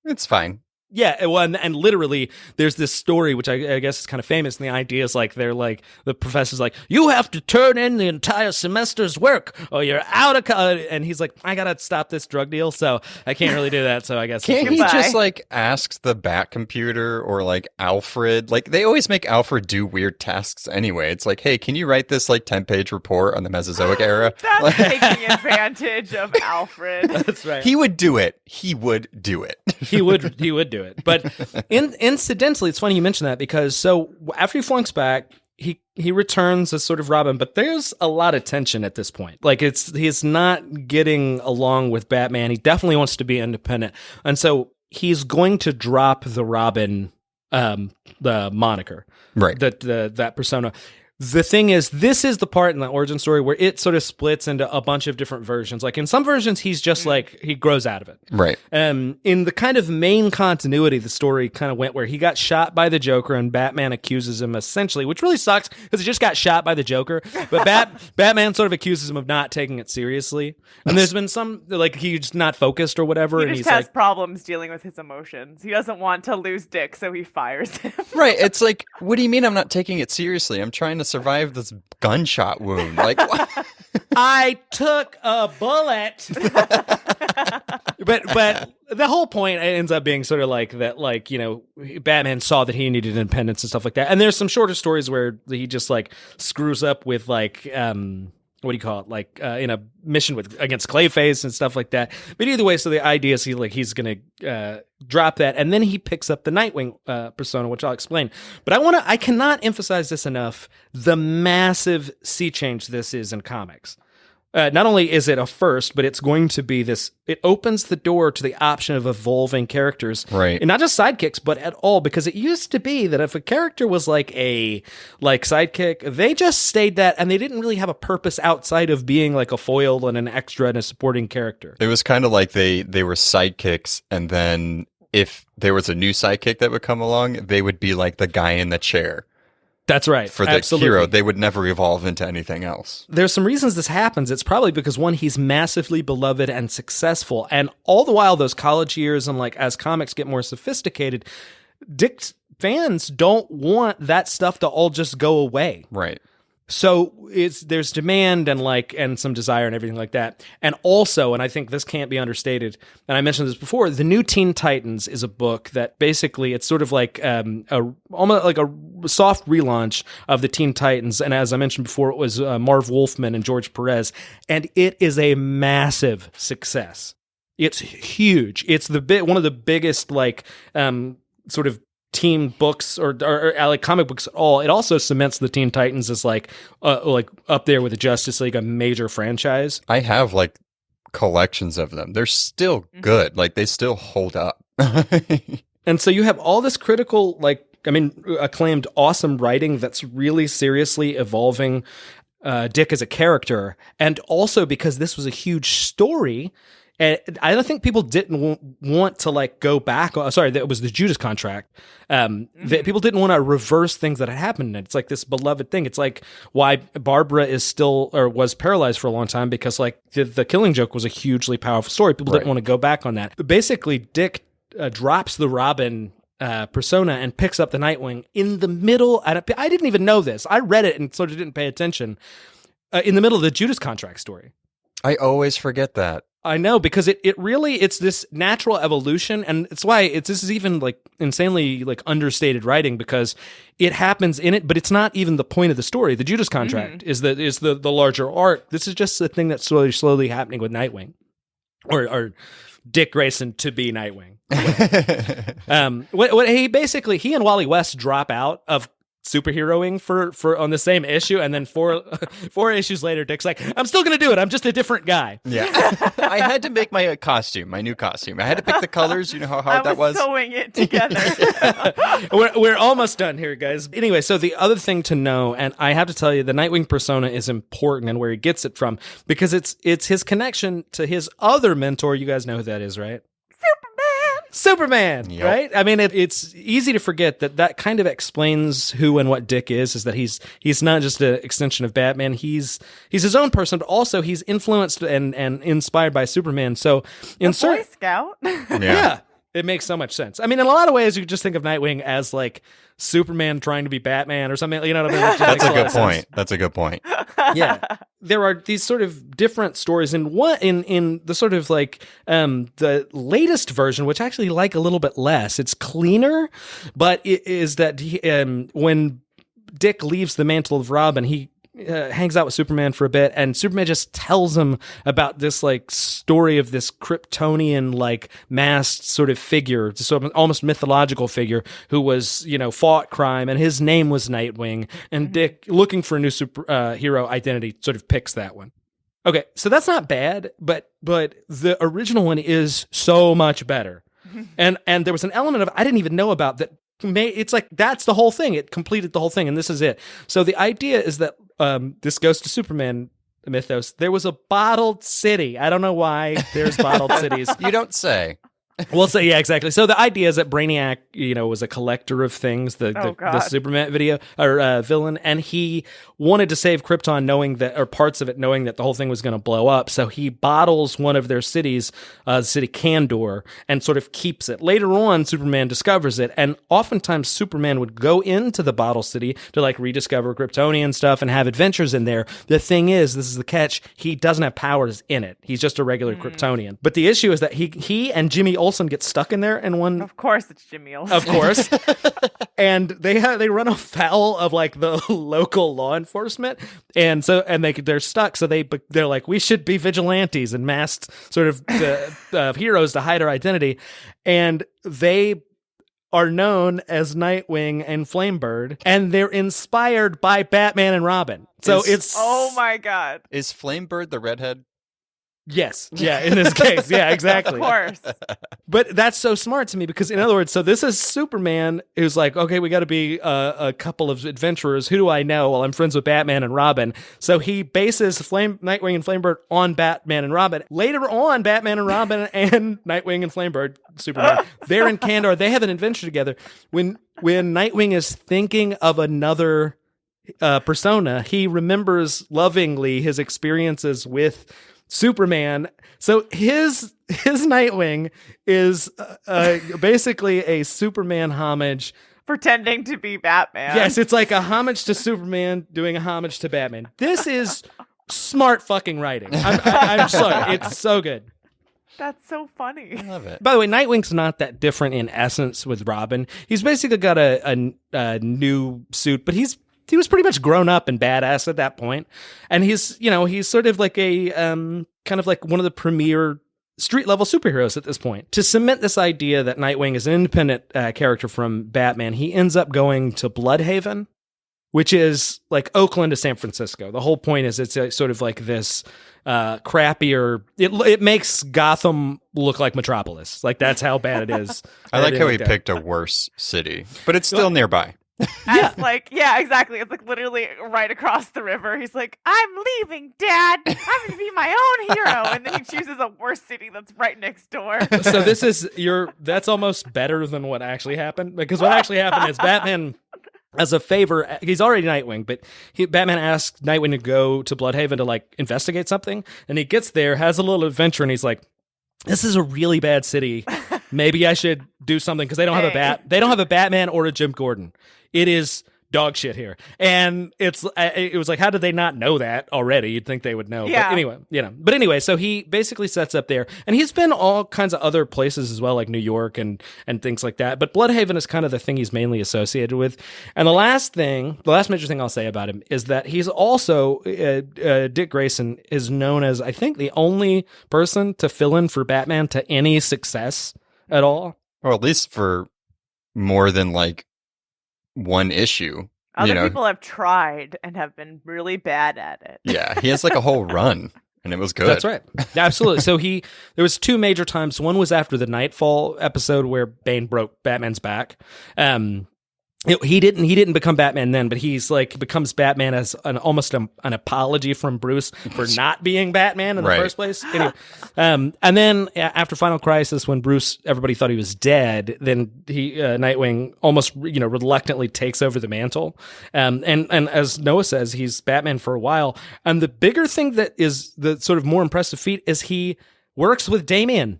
It's fine. Yeah, well, and literally, there's this story which I guess is kind of famous, and the idea is like the professor's like, you have to turn in the entire semester's work, or you're out of college. And he's like, I gotta stop this drug deal, so I can't really do that. So I guess can't he just like ask the Bat computer or like Alfred? Like they always make Alfred do weird tasks anyway. It's like, hey, can you write this like 10-page report on the Mesozoic era? That's taking advantage of Alfred. That's right. He would do it. He would do it. He would do it. But incidentally, it's funny you mention that, because so after he flunks back, he returns as sort of Robin, but there's a lot of tension at this point. Like he's not getting along with Batman. He definitely wants to be independent, and so he's going to drop the Robin, the moniker, right? That persona. The thing is, this is the part in the origin story where it sort of splits into a bunch of different versions. Like in some versions, he's just like, he grows out of it. Right. In the kind of main continuity, the story kind of went where he got shot by the Joker and Batman accuses him essentially, which really sucks because he just got shot by the Joker. But Batman sort of accuses him of not taking it seriously. And there's been some, like, he's not focused or whatever. He just has problems dealing with his emotions. He doesn't want to lose Dick, so he fires him. Right. It's like, what do you mean I'm not taking it seriously? I'm trying to survive this gunshot wound. Like, what? I took a bullet. but the whole point ends up being sort of like that, like, you know, Batman saw that he needed independence and stuff like that. And there's some shorter stories where he just like screws up with like what do you call it? Like in a mission against Clayface and stuff like that. But either way, so the idea is he's gonna drop that, and then he picks up the Nightwing persona, which I'll explain. But I cannot emphasize this enough: the massive sea change this is in comics. Not only is it a first, but it's going to be this. It opens the door to the option of evolving characters, right? And not just sidekicks, but at all. Because it used to be that if a character was like a sidekick, they just stayed that, and they didn't really have a purpose outside of being like a foil and an extra and a supporting character. It was kind of like they were sidekicks, and then if there was a new sidekick that would come along, they would be like the guy in the chair. That's right. For the hero, they would never evolve into anything else. There's some reasons this happens. It's probably because, one, he's massively beloved and successful. And all the while, those college years and like as comics get more sophisticated, Dick's fans don't want that stuff to all just go away. Right. So there's demand and some desire and everything like that. And also, and I think this can't be understated, and I mentioned this before, The New Teen Titans is a book that basically it's sort of like almost like a soft relaunch of the Teen Titans. And as I mentioned before, it was Marv Wolfman and George Perez, and it is a massive success. It's huge. It's one of the biggest like sort of teen books or like comic books at all. It also cements the Teen Titans as like up there with the Justice League, a major franchise. I have like collections of them. They're still good. Like they still hold up. And so you have all this critical, like, I mean, acclaimed, awesome writing that's really seriously evolving Dick as a character. And also because this was a huge story, and I don't think people didn't want to like go back. Sorry, that was the Judas Contract. That people didn't want to reverse things that had happened. It's like this beloved thing. It's like why Barbara is still or was paralyzed for a long time, because like the Killing Joke was a hugely powerful story. People didn't want to go back on that. But basically, Dick drops the Robin persona and picks up the Nightwing in the middle. I didn't even know this. I read it and sort of didn't pay attention. In the middle of the Judas Contract story. I always forget that. I know, because it really, it's this natural evolution, and it's why this is even like insanely like understated writing, because it happens in it, but it's not even the point of the story. The Judas Contract is the larger arc. This is just the thing that's slowly happening with Nightwing, or Dick Grayson to be Nightwing. What he and Wally West drop out of superheroing for on the same issue, and then four issues later, Dick's like, I'm still gonna do it, I'm just a different guy. Yeah. I had to make my new costume. I had to pick the colors. You know how hard that was? Sewing it together. we're almost done here, guys. Anyway, so the other thing to know, and I have to tell you, the Nightwing persona is important and where he gets it from, because it's his connection to his other mentor. You guys know who that is, right? Superman, yep. Right? I mean, it's easy to forget that kind of explains who and what Dick is that he's not just an extension of Batman. He's his own person, but also he's influenced and inspired by Superman. So Boy Scout. Yeah. It makes so much sense. I mean, in a lot of ways, you could just think of Nightwing as like Superman trying to be Batman or something. You know what I mean? That's a good point. That's a good point. Yeah, there are these sort of different stories in the sort of like the latest version, which I actually like a little bit less. It's cleaner, but it is that when Dick leaves the mantle of Robin, he hangs out with Superman for a bit, and Superman just tells him about this like story of this Kryptonian like masked sort of figure, sort of almost mythological figure who was, you know, fought crime, and his name was Nightwing. And Dick, looking for a new hero identity, sort of picks that one. Okay, so that's not bad, but the original one is so much better. And there was an element of I didn't even know about that. It's like that's the whole thing. It completed the whole thing, and this is it. So the idea is that this goes to Superman mythos. There was a bottled city. I don't know why there's bottled cities. You don't say. We'll say, yeah, exactly. So the idea is that Brainiac, you know, was a collector of things, the Superman video or villain, and he wanted to save Krypton, knowing that, or parts of it, knowing that the whole thing was going to blow up. So he bottles one of their cities, the city Kandor, and sort of keeps it. Later on, Superman discovers it, and oftentimes Superman would go into the bottle city to like rediscover Kryptonian stuff and have adventures in there. The thing is, this is the catch: he doesn't have powers in it. He's just a regular Kryptonian. But the issue is that he and Jimmy Olsen gets stuck in there, and one, of course, it's Jimmy Olsen. Of course, and they run afoul of like the local law enforcement, and they're stuck. So they're like, we should be vigilantes and masked sort of heroes to hide our identity, and they are known as Nightwing and Flamebird, and they're inspired by Batman and Robin. So it's oh my god, is Flamebird the redhead? Yes. Yeah, in this case. Yeah, exactly. Of course. But that's so smart to me because, in other words, so this is Superman who's like, okay, we got to be a couple of adventurers. Who do I know? Well, I'm friends with Batman and Robin. So he bases Nightwing and Flamebird on Batman and Robin. Later on, Batman and Robin and Nightwing and Flamebird, Superman, they're in Kandor. They have an adventure together. When Nightwing is thinking of another persona, he remembers lovingly his experiences with Superman. So his Nightwing is basically a Superman homage, pretending to be Batman. Yes, it's like a homage to Superman doing a homage to Batman. This is smart fucking writing. I'm sorry, it's so good. That's so funny. I love it. By the way, Nightwing's not that different in essence with Robin. He's basically got a new suit, but he was pretty much grown up and badass at that point. And he's sort of like a kind of like one of the premier street level superheroes at this point. To cement this idea that Nightwing is an independent character from Batman, he ends up going to Bloodhaven, which is like Oakland to San Francisco. The whole point is it's sort of like this crappier. It makes Gotham look like Metropolis. Like that's how bad it is. I like how he picked a worse city, but it's still nearby. Yeah. Yeah, exactly. It's like literally right across the river. He's like, I'm leaving, Dad. I'm going to be my own hero. And then he chooses a worse city that's right next door. So that's almost better than what actually happened. Because what actually happened is Batman, as a favor, he's already Nightwing, but Batman asks Nightwing to go to Bloodhaven to like investigate something. And he gets there, has a little adventure, and he's like, this is a really bad city. Maybe I should do something because they don't have a Batman or a Jim Gordon. It is dog shit here. And it was like, how did they not know that already? You'd think they would know. Yeah. But anyway, so he basically sets up there, and he's been all kinds of other places as well, like New York and things like that. But Bloodhaven is kind of the thing he's mainly associated with. And the last major thing I'll say about him is that he's also, Dick Grayson is known as, I think, the only person to fill in for Batman to any success at all. Or at least for more than like one issue. Other people have tried and have been really bad at it. Yeah, he has like a whole run, and it was good. That's right. Absolutely. So there was two major times. One was after the Nightfall episode where Bane broke Batman's back. He didn't become Batman then, but he's like becomes Batman as almost an apology from Bruce for not being Batman in the first place. Anyway, and then after Final Crisis, when everybody thought he was dead, then Nightwing almost reluctantly takes over the mantle. And as Noah says, he's Batman for a while. And the bigger thing that is the sort of more impressive feat is he works with Damian.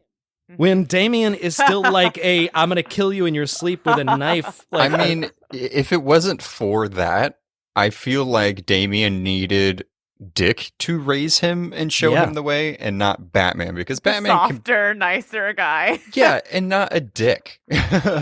When Damian is still like I'm going to kill you in your sleep with a knife. Like, I mean, if it wasn't for that, I feel like Damian needed Dick to raise him and show him the way, and not Batman, because Batman softer, nicer guy. Yeah, and not a dick.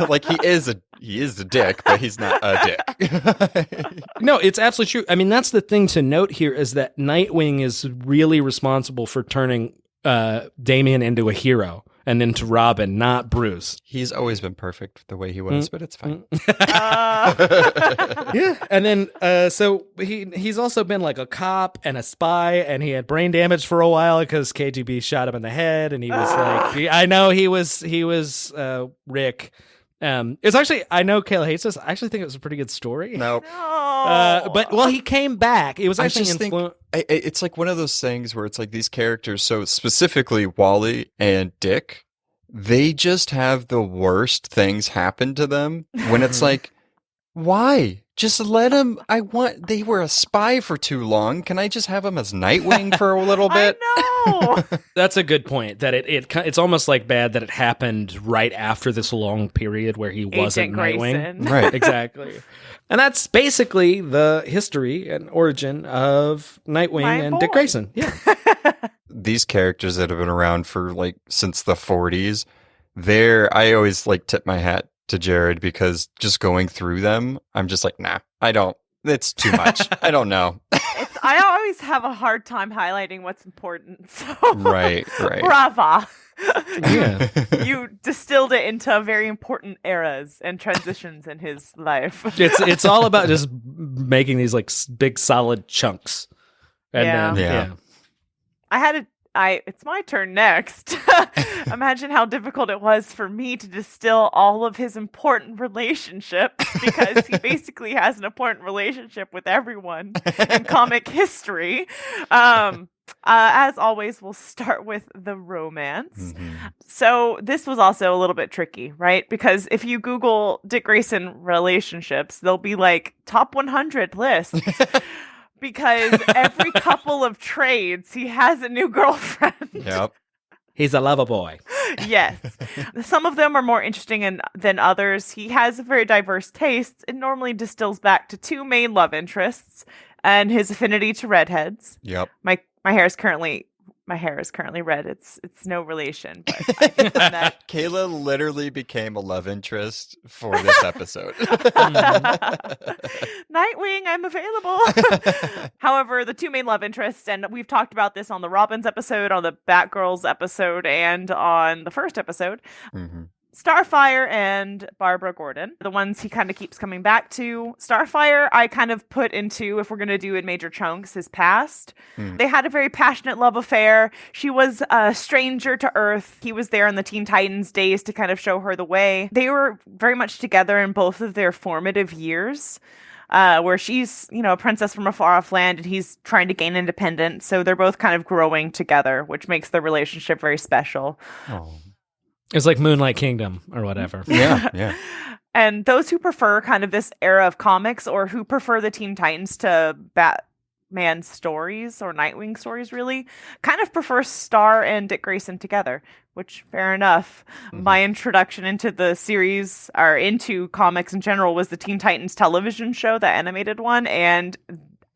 Like he is a dick, but he's not a dick. No, it's absolutely true. I mean, that's the thing to note here is that Nightwing is really responsible for turning Damian into a hero and into Robin, not Bruce. He's always been perfect the way he was, but it's fine. Yeah, and then so he's also been like a cop and a spy, and he had brain damage for a while because KGB shot him in the head, and he was like, I know he was Rick. It's actually, I know Kayla hates this. I actually think it was a pretty good story. No. But he came back. It was actually it's like one of those things where it's like these characters, so specifically Wally and Dick, they just have the worst things happen to them when it's like, why? Just let him. They were a spy for too long. Can I just have him as Nightwing for a little bit? I know. That's a good point. That it's almost like bad that it happened right after this long period where he wasn't Nightwing. Right. Exactly. And that's basically the history and origin of Nightwing and Dick Grayson. Yeah. These characters that have been around for like since the 40s, I always like tip my hat to Jared, because just going through them, I'm just like, nah, I don't. It's too much. I don't know. I always have a hard time highlighting what's important. So. Right. Brava. Yeah. You distilled it into very important eras and transitions in his life. It's all about just making these like big solid chunks. And yeah. It's my turn next. Imagine how difficult it was for me to distill all of his important relationships, because he basically has an important relationship with everyone in comic history. As always, we'll start with the romance. Mm-hmm. So this was also a little bit tricky, right? Because if you Google Dick Grayson relationships, there'll be like top 100 lists. Because every couple of trades, he has a new girlfriend. Yep. He's a lover boy. Yes. Some of them are more interesting than others. He has very diverse tastes. It normally distills back to two main love interests and his affinity to redheads. Yep. My hair is currently red. It's no relation, but I think that Kayla literally became a love interest for this episode. Nightwing, I'm available. However, the two main love interests, and we've talked about this on the Robins episode, on the Batgirls episode, and on the first episode. Mm-hmm. Starfire and Barbara Gordon, the ones he kind of keeps coming back to. Starfire, I kind of put into, if we're going to do in major chunks, his past. They had a very passionate love affair. She was a stranger to Earth. He was there in the Teen Titans days to kind of show her the way. They were very much together in both of their formative years. Where she's, a princess from a far-off land, and he's trying to gain independence. So they're both kind of growing together, which makes their relationship very special. Oh. It's like Moonlight Kingdom or whatever. Yeah. And those who prefer kind of this era of comics, or who prefer the Teen Titans to Batman stories or Nightwing stories, really, kind of prefer Star and Dick Grayson together, which, fair enough. Mm-hmm. My introduction into the series, or into comics in general, was the Teen Titans television show, the animated one, and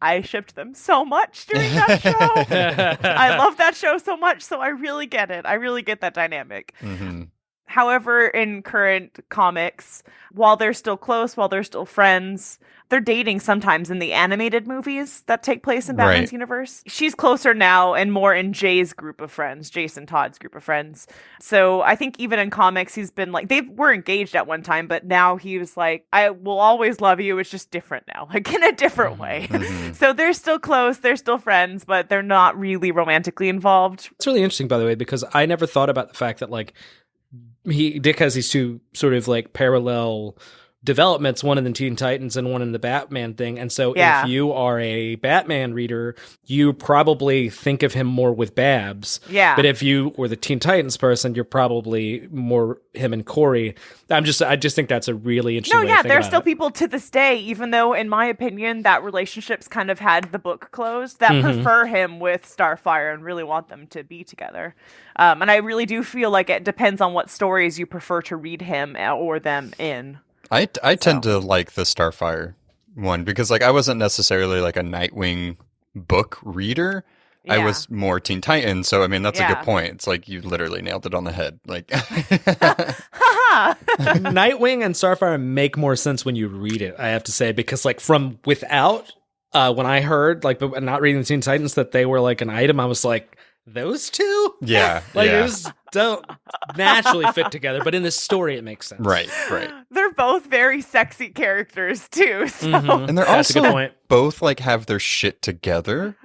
I shipped them so much during that show. I love that show so much, so I really get it. I really get that dynamic. Mm-hmm. However, in current comics, while they're still close, while they're still friends, they're dating sometimes in the animated movies that take place in Batman's universe. She's closer now and more in Jay's group of friends, Jason Todd's group of friends. So I think even in comics, he's been like, they were engaged at one time, but now he was like, I will always love you. It's just different now, like in a different way. Mm-hmm. So they're still close, they're still friends, but they're not really romantically involved. It's really interesting, by the way, because I never thought about the fact that like Dick has these two sort of like parallel developments, one in the Teen Titans and one in the Batman thing. And so if you are a Batman reader, you probably think of him more with Babs. Yeah. But if you were the Teen Titans person, you're probably more him and Corey. I just think that's a really interesting way to think there are about still it. people to this day, even though in my opinion that relationship's kind of had the book closed, that prefer him with Starfire and really want them to be together. And I really do feel like it depends on what stories you prefer to read him or them in. I tend to like the Starfire one because like I wasn't necessarily like a Nightwing book reader. Yeah. I was more Teen Titans, so I mean that's a good point. It's like you literally nailed it on the head. Like Nightwing and Starfire make more sense when you read it, I have to say, because like from without when I heard like but not reading the Teen Titans that they were like an item, I was like, those two? Yeah. Like they just don't naturally fit together, but in this story it makes sense. Right. They're both very sexy characters too. So. And they're That's a good also point. both like have their shit together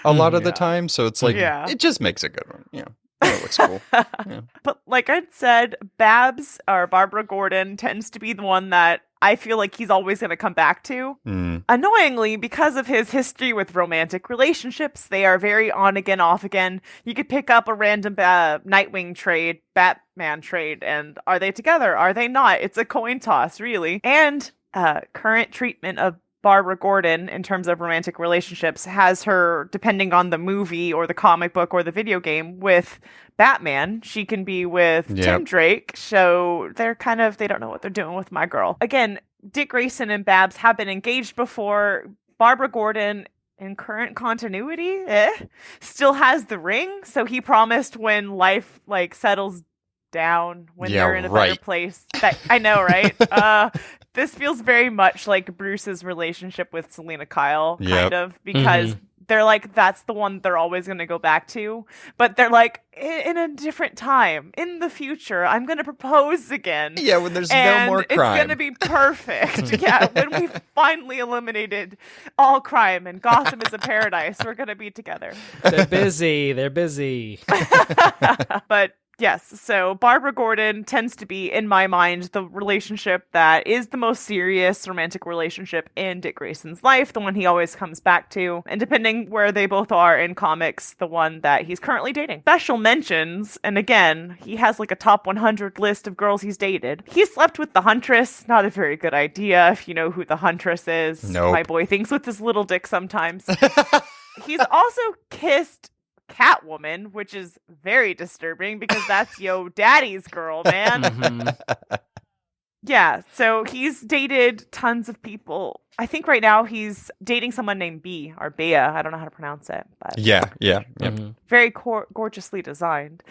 a lot of the time, so it's like it just makes a good one. Yeah. It looks cool. Yeah. But like I said, Babs or Barbara Gordon tends to be the one that I feel like he's always going to come back to. Annoyingly, because of his history with romantic relationships, they are very on again, off again. You could pick up a random Nightwing trade, Batman trade, and are they together? Are they not? It's a coin toss, really. And current treatment of Barbara Gordon in terms of romantic relationships has her, depending on the movie or the comic book or the video game, with Batman. She can be with Tim Drake. So they're they don't know what they're doing with my girl. Again, Dick Grayson and Babs have been engaged before. Barbara Gordon, in current continuity, still has the ring. So he promised when life settles down, when they're in a better place. That I know, right? This feels very much like Bruce's relationship with Selena Kyle, kind of, because they're like, that's the one they're always going to go back to. But they're like, in a different time, in the future, I'm going to propose again. Yeah, when there's no more crime. It's going to be perfect. When we've finally eliminated all crime and Gotham is a paradise, we're going to be together. They're busy. But yes, so Barbara Gordon tends to be, in my mind, the relationship that is the most serious romantic relationship in Dick Grayson's life, the one he always comes back to, and depending where they both are in comics, the one that he's currently dating. Special mentions, and again, he has like a top 100 list of girls he's dated. He slept with the Huntress, not a very good idea if you know who the Huntress is. Nope. My boy thinks with his little dick sometimes. He's also kissed Catwoman, which is very disturbing because that's daddy's girl, man. Yeah, so he's dated tons of people. I think right now he's dating someone named Bea or Bea. I don't know how to pronounce it, but very gorgeously designed.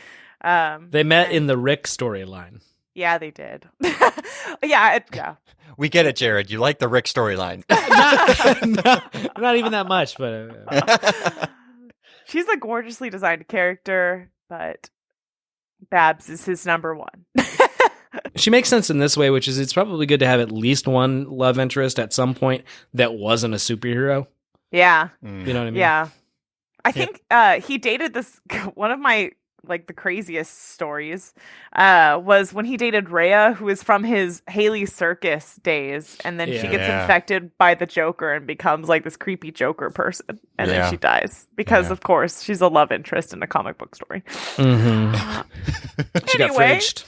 They met in the Rick storyline. Yeah, they did. Yeah. We get it, Jared. You like the Rick storyline. Not even that much, but she's a gorgeously designed character, but Babs is his number one. She makes sense in this way, which is it's probably good to have at least one love interest at some point that wasn't a superhero. Yeah. You know what I mean? Yeah. I think he dated this, one of my, the craziest stories was when he dated Rhea, who is from his Haley Circus days, and then she gets infected by the Joker and becomes this creepy Joker person, and then she dies because of course she's a love interest in a comic book story. She got fridged.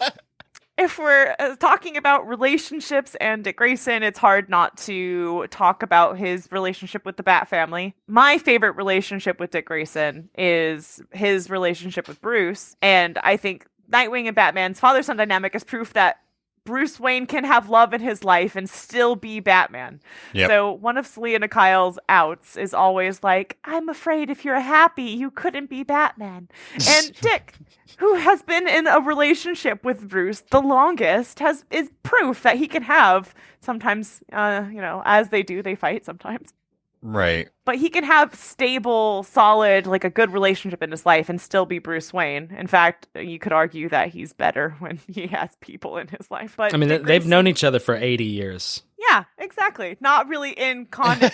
If we're talking about relationships and Dick Grayson, it's hard not to talk about his relationship with the Bat family. My favorite relationship with Dick Grayson is his relationship with Bruce, and I think Nightwing and Batman's father-son dynamic is proof that Bruce Wayne can have love in his life and still be Batman. Yep. So one of Selena Kyle's outs is always like, I'm afraid if you're happy, you couldn't be Batman. And Dick, who has been in a relationship with Bruce the longest, is proof that he can have sometimes, as they do, they fight sometimes. Right. But he can have stable, solid, a good relationship in his life and still be Bruce Wayne. In fact, you could argue that he's better when he has people in his life. But I mean, they've known each other for 80 years. Yeah, exactly. Not really in comic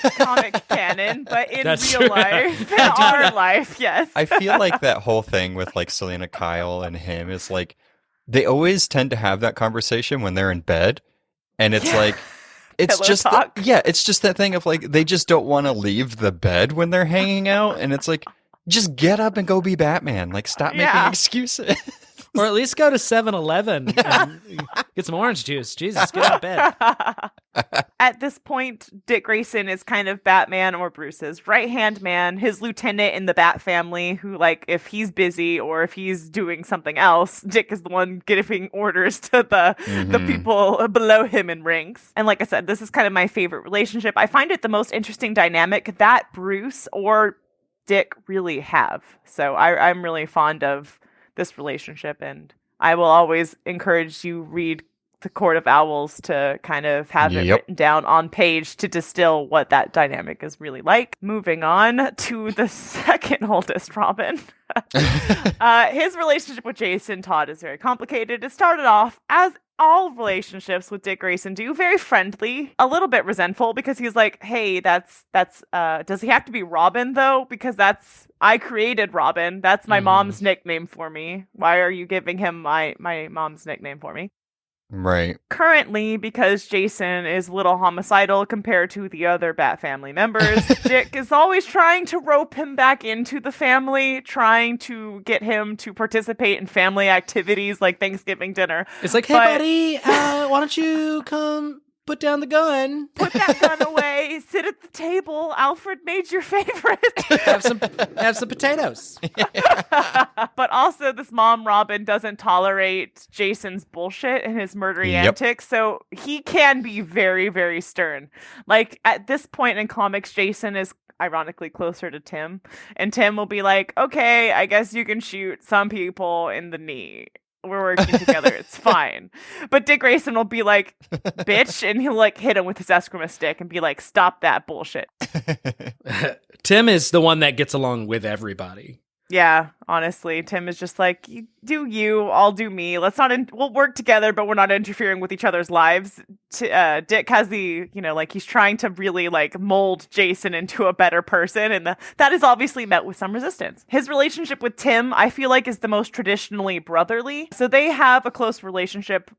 canon, but in That's real true. life, in our life, yes. I feel like that whole thing with Selena Kyle and him is they always tend to have that conversation when they're in bed. And it's it's pillow just talk. it's just that thing of like they just don't want to leave the bed when they're hanging out, and it's like just get up and go be Batman. Like stop making excuses. Or at least go to 7-Eleven and get some orange juice. Jesus, get out of bed. At this point, Dick Grayson is kind of Batman or Bruce's right-hand man, his lieutenant in the Bat family, who, like, if he's busy or if he's doing something else, Dick is the one giving orders to the people below him in ranks. And like I said, this is kind of my favorite relationship. I find it the most interesting dynamic that Bruce or Dick really have. So I'm really fond of this relationship, and I will always encourage you read The Court of Owls to kind of have it written down on page to distill what that dynamic is really like. Moving on to the second oldest Robin. His relationship with Jason Todd is very complicated. It started off, as all relationships with Dick Grayson do, very friendly, a little bit resentful, because he's like, hey, that's does he have to be Robin though? Because I created Robin. That's my mom's nickname for me. Why are you giving him my mom's nickname for me? Right. Currently, because Jason is a little homicidal compared to the other Bat family members, Dick is always trying to rope him back into the family, trying to get him to participate in family activities like Thanksgiving dinner. It's like, hey, buddy, why don't you come put down the gun? Put that gun away. Sit at the table. Alfred made your favorite. have some potatoes. But also, this mom, Robin, doesn't tolerate Jason's bullshit and his murdery antics, so he can be very, very stern. Like, at this point in comics, Jason is ironically closer to Tim, and Tim will be like, okay, I guess you can shoot some people in the knee. We're working together. It's fine. But Dick Grayson will be like, bitch, and he'll like hit him with his eskrima stick and be like, stop that bullshit. Tim is the one that gets along with everybody. Yeah, honestly, Tim is just like, you do you, I'll do me. We'll work together, but we're not interfering with each other's lives. Dick has he's trying to really like mold Jason into a better person, and that is obviously met with some resistance. His relationship with Tim, I feel like, is the most traditionally brotherly. So they have a close relationship,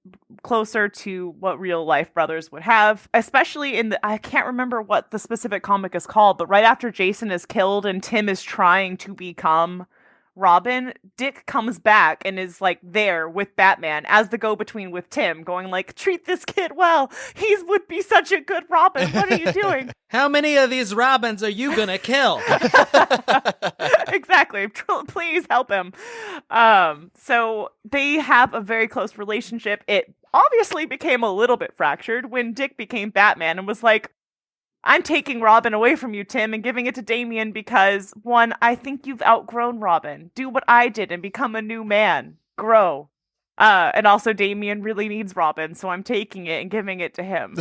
closer to what real life brothers would have, especially I can't remember what the specific comic is called, but right after Jason is killed and Tim is trying to become Robin, Dick comes back and is like there with Batman as the go-between with Tim, going like, treat this kid well. He would be such a good Robin. What are you doing? How many of these Robins are you gonna kill? Exactly. Please help him. So they have a very close relationship. It obviously became a little bit fractured when Dick became Batman and was like, I'm taking Robin away from you, Tim, and giving it to Damian because, one, I think you've outgrown Robin. Do what I did and become a new man. Grow. And also Damian really needs Robin, so I'm taking it and giving it to him.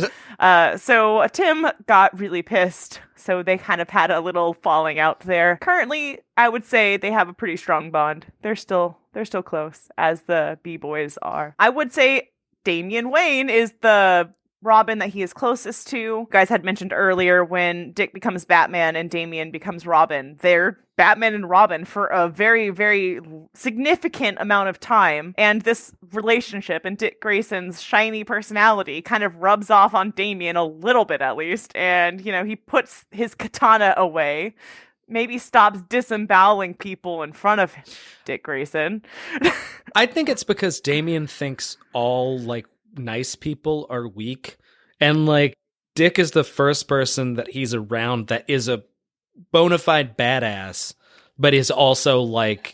So Tim got really pissed, so they kind of had a little falling out there. Currently, I would say they have a pretty strong bond. They're still close, as the B-boys are. I would say Damian Wayne is the Robin that he is closest to. You guys had mentioned earlier when Dick becomes Batman and Damian becomes Robin. They're Batman and Robin for a very, very significant amount of time. And this relationship and Dick Grayson's shiny personality kind of rubs off on Damian a little bit at least. And, he puts his katana away. Maybe stops disemboweling people in front of Dick Grayson. I think it's because Damian thinks all, nice people are weak, and Dick is the first person that he's around that is a bona fide badass, but is also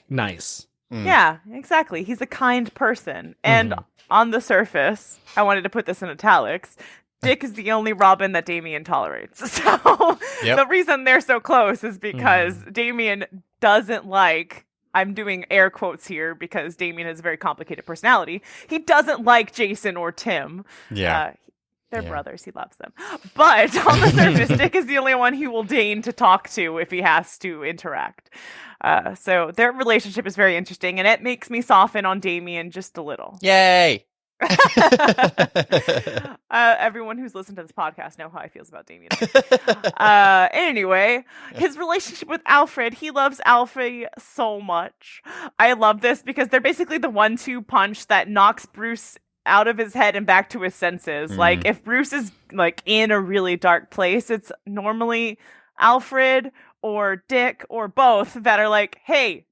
nice. Yeah, exactly. He's a kind person, and on the surface, I wanted to put this in italics, Dick is the only Robin that Damian tolerates. So the reason they're so close is because Damian doesn't like, I'm doing air quotes here because Damian has a very complicated personality. He doesn't like Jason or Tim. Yeah. They're brothers. He loves them. But on the surface, Dick is the only one he will deign to talk to if he has to interact. So their relationship is very interesting, and it makes me soften on Damian just a little. Yay! Everyone who's listened to this podcast know how I feel about Damian. Anyway, his relationship with Alfred, he loves Alfie so much. I love this because they're basically the 1-2 punch that knocks Bruce out of his head and back to his senses. Like, if Bruce is like in a really dark place, it's normally Alfred or Dick or both that are like, hey,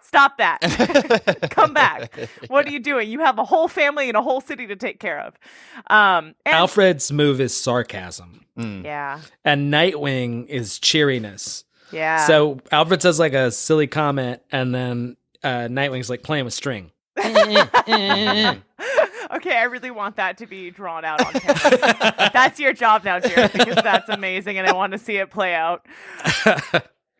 stop that. Come back. What are you doing? You have a whole family and a whole city to take care of. And Alfred's move is sarcasm. Yeah. And Nightwing is cheeriness. Yeah. So Alfred says like a silly comment, and then Nightwing's like playing with string. Okay, I really want that to be drawn out on camera. That's your job now, Jared, because that's amazing, and I want to see it play out.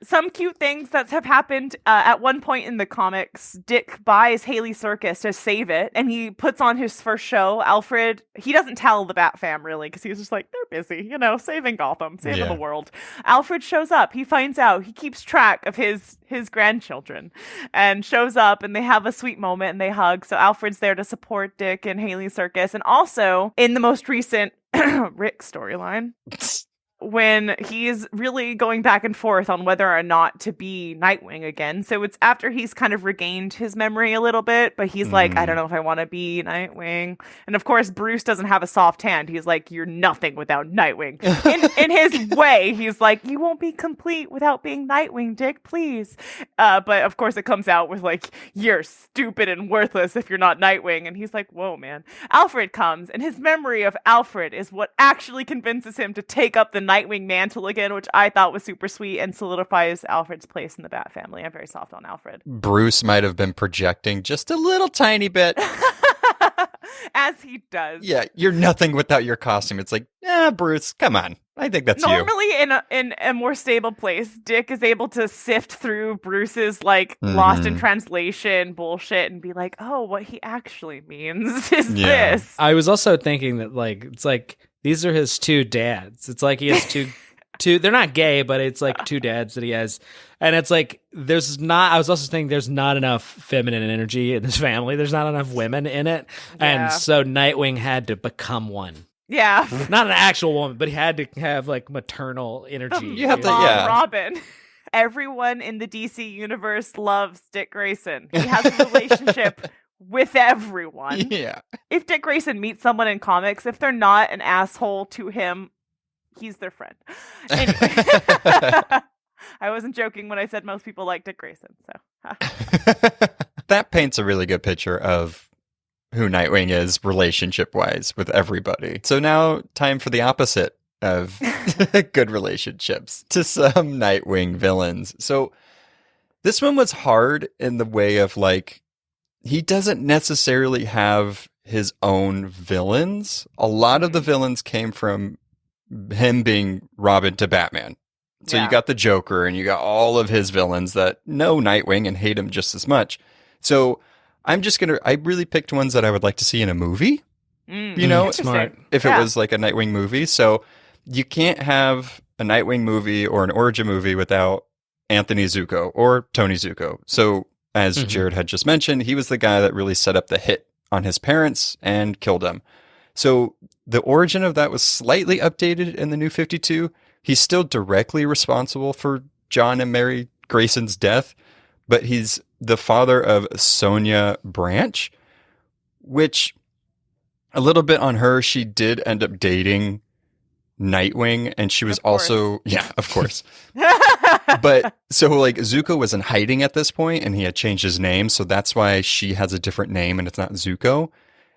Some cute things that have happened. At one point in the comics, Dick buys Haley Circus to save it, and he puts on his first show. Alfred, he doesn't tell the Bat Fam really, because he's just like, they're busy, saving Gotham, saving the world. Alfred shows up. He finds out. He keeps track of his grandchildren, and shows up, and they have a sweet moment, and they hug. So Alfred's there to support Dick and Haley Circus, and also in the most recent Rick storyline. When he's really going back and forth on whether or not to be Nightwing again. So it's after he's kind of regained his memory a little bit, but he's like, I don't know if I want to be Nightwing. And of course, Bruce doesn't have a soft hand. He's like, you're nothing without Nightwing. In his way, he's like, you won't be complete without being Nightwing, Dick, please. But of course, it comes out with like, you're stupid and worthless if you're not Nightwing. And he's like, whoa, man. Alfred comes, and his memory of Alfred is what actually convinces him to take up the Nightwing mantle again, which I thought was super sweet and solidifies Alfred's place in the Bat family. I'm very soft on Alfred. Bruce might have been projecting just a little tiny bit. As he does. Yeah, you're nothing without your costume. It's like, Bruce, come on. I think that's normally in a more stable place, Dick is able to sift through Bruce's like lost in translation bullshit and be like, oh, what he actually means is this. I was also thinking that like it's like these are his two dads. It's like he has two they're not gay, but it's like two dads that he has. And it's like I was also thinking there's not enough feminine energy in this family. There's not enough women in it. Yeah. And so Nightwing had to become one. Yeah. Not an actual woman, but he had to have like maternal energy. You have to, Robin. Everyone in the DC universe loves Dick Grayson. He has a relationship with everyone. Yeah. If Dick Grayson meets someone in comics, if they're not an asshole to him, he's their friend. Anyway. I wasn't joking when I said most people like Dick Grayson. So that paints a really good picture of who Nightwing is relationship-wise with everybody. So now, time for the opposite of good relationships to some Nightwing villains. So this one was hard in the way of like, he doesn't necessarily have his own villains. A lot of the villains came from him being Robin to Batman. So you got the Joker and you got all of his villains that know Nightwing and hate him just as much. So I really picked ones that I would like to see in a movie, smart. If it was like a Nightwing movie. So you can't have a Nightwing movie or an origin movie without Anthony Zuko or Tony Zuko. So as Jared had just mentioned, he was the guy that really set up the hit on his parents and killed them. So the origin of that was slightly updated in the New 52. He's still directly responsible for John and Mary Grayson's death, but he's the father of Sonia Branch, which a little bit on her, she did end up dating Nightwing, and she was also, of course. But so like Zuko was in hiding at this point, and he had changed his name, so that's why she has a different name and it's not Zuko.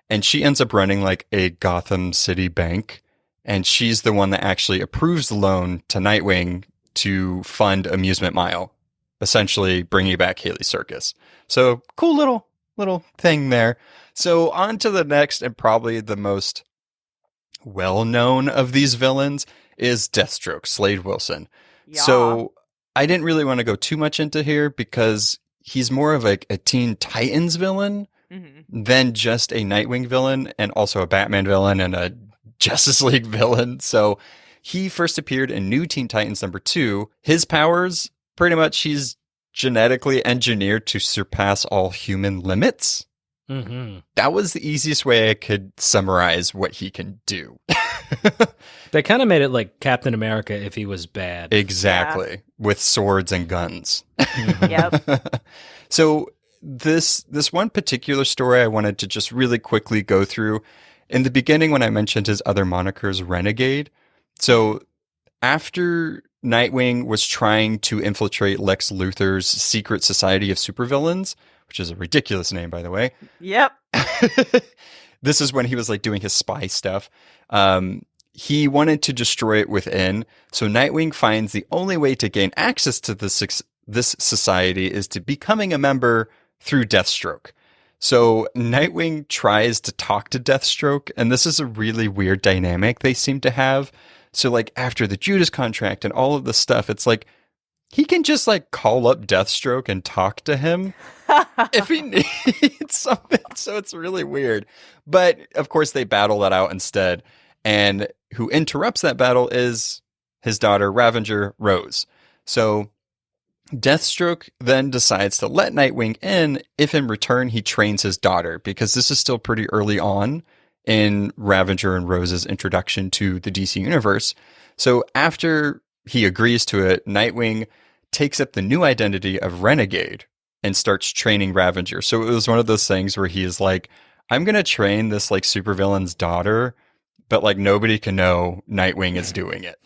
And she ends up running like a Gotham City bank, and she's the one that actually approves the loan to Nightwing to fund Amusement Mile, essentially bringing back Haley Circus. So cool little thing there. So on to the next and probably the most well-known of these villains is Deathstroke, Slade Wilson. Yeah. So I didn't really want to go too much into here because he's more of like a Teen Titans villain than just a Nightwing villain, and also a Batman villain and a Justice League villain. So he first appeared in New Teen Titans #2. His powers, pretty much he's genetically engineered to surpass all human limits. That was the easiest way I could summarize what he can do. They kind of made it like Captain America if he was bad. Exactly. Yeah. With swords and guns. Yep. So this one particular story I wanted to just really quickly go through. In the beginning, when I mentioned his other monikers, Renegade. So after Nightwing was trying to infiltrate Lex Luthor's secret society of supervillains, which is a ridiculous name, by the way. Yep. This is when he was like doing his spy stuff. He wanted to destroy it within. So Nightwing finds the only way to gain access to this society is to becoming a member through Deathstroke. So Nightwing tries to talk to Deathstroke, and this is a really weird dynamic they seem to have. So like after the Judas contract and all of this stuff, it's like he can just like call up Deathstroke and talk to him if he needs something. So it's really weird. But of course they battle that out instead. And who interrupts that battle is his daughter, Ravager Rose. So Deathstroke then decides to let Nightwing in if in return he trains his daughter, because this is still pretty early on in Ravager and Rose's introduction to the DC universe. So after he agrees to it, Nightwing takes up the new identity of Renegade and starts training Ravager. So it was one of those things where he is like, I'm going to train this like supervillain's daughter, but like nobody can know Nightwing is doing it.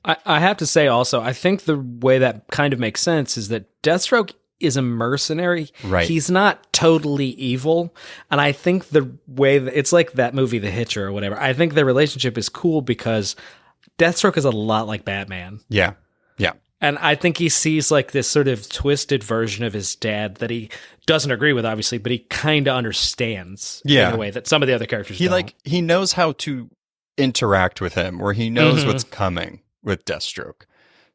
I have to say also, I think the way that kind of makes sense is that Deathstroke is a mercenary. Right. He's not totally evil. And I think the way that it's like that movie, The Hitcher or whatever. I think their relationship is cool because Deathstroke is a lot like Batman. Yeah. Yeah. And I think he sees like this sort of twisted version of his dad that he doesn't agree with, obviously, but he kind of understands in a way that some of the other characters don't. He knows how to interact with him, or he knows what's coming with Deathstroke.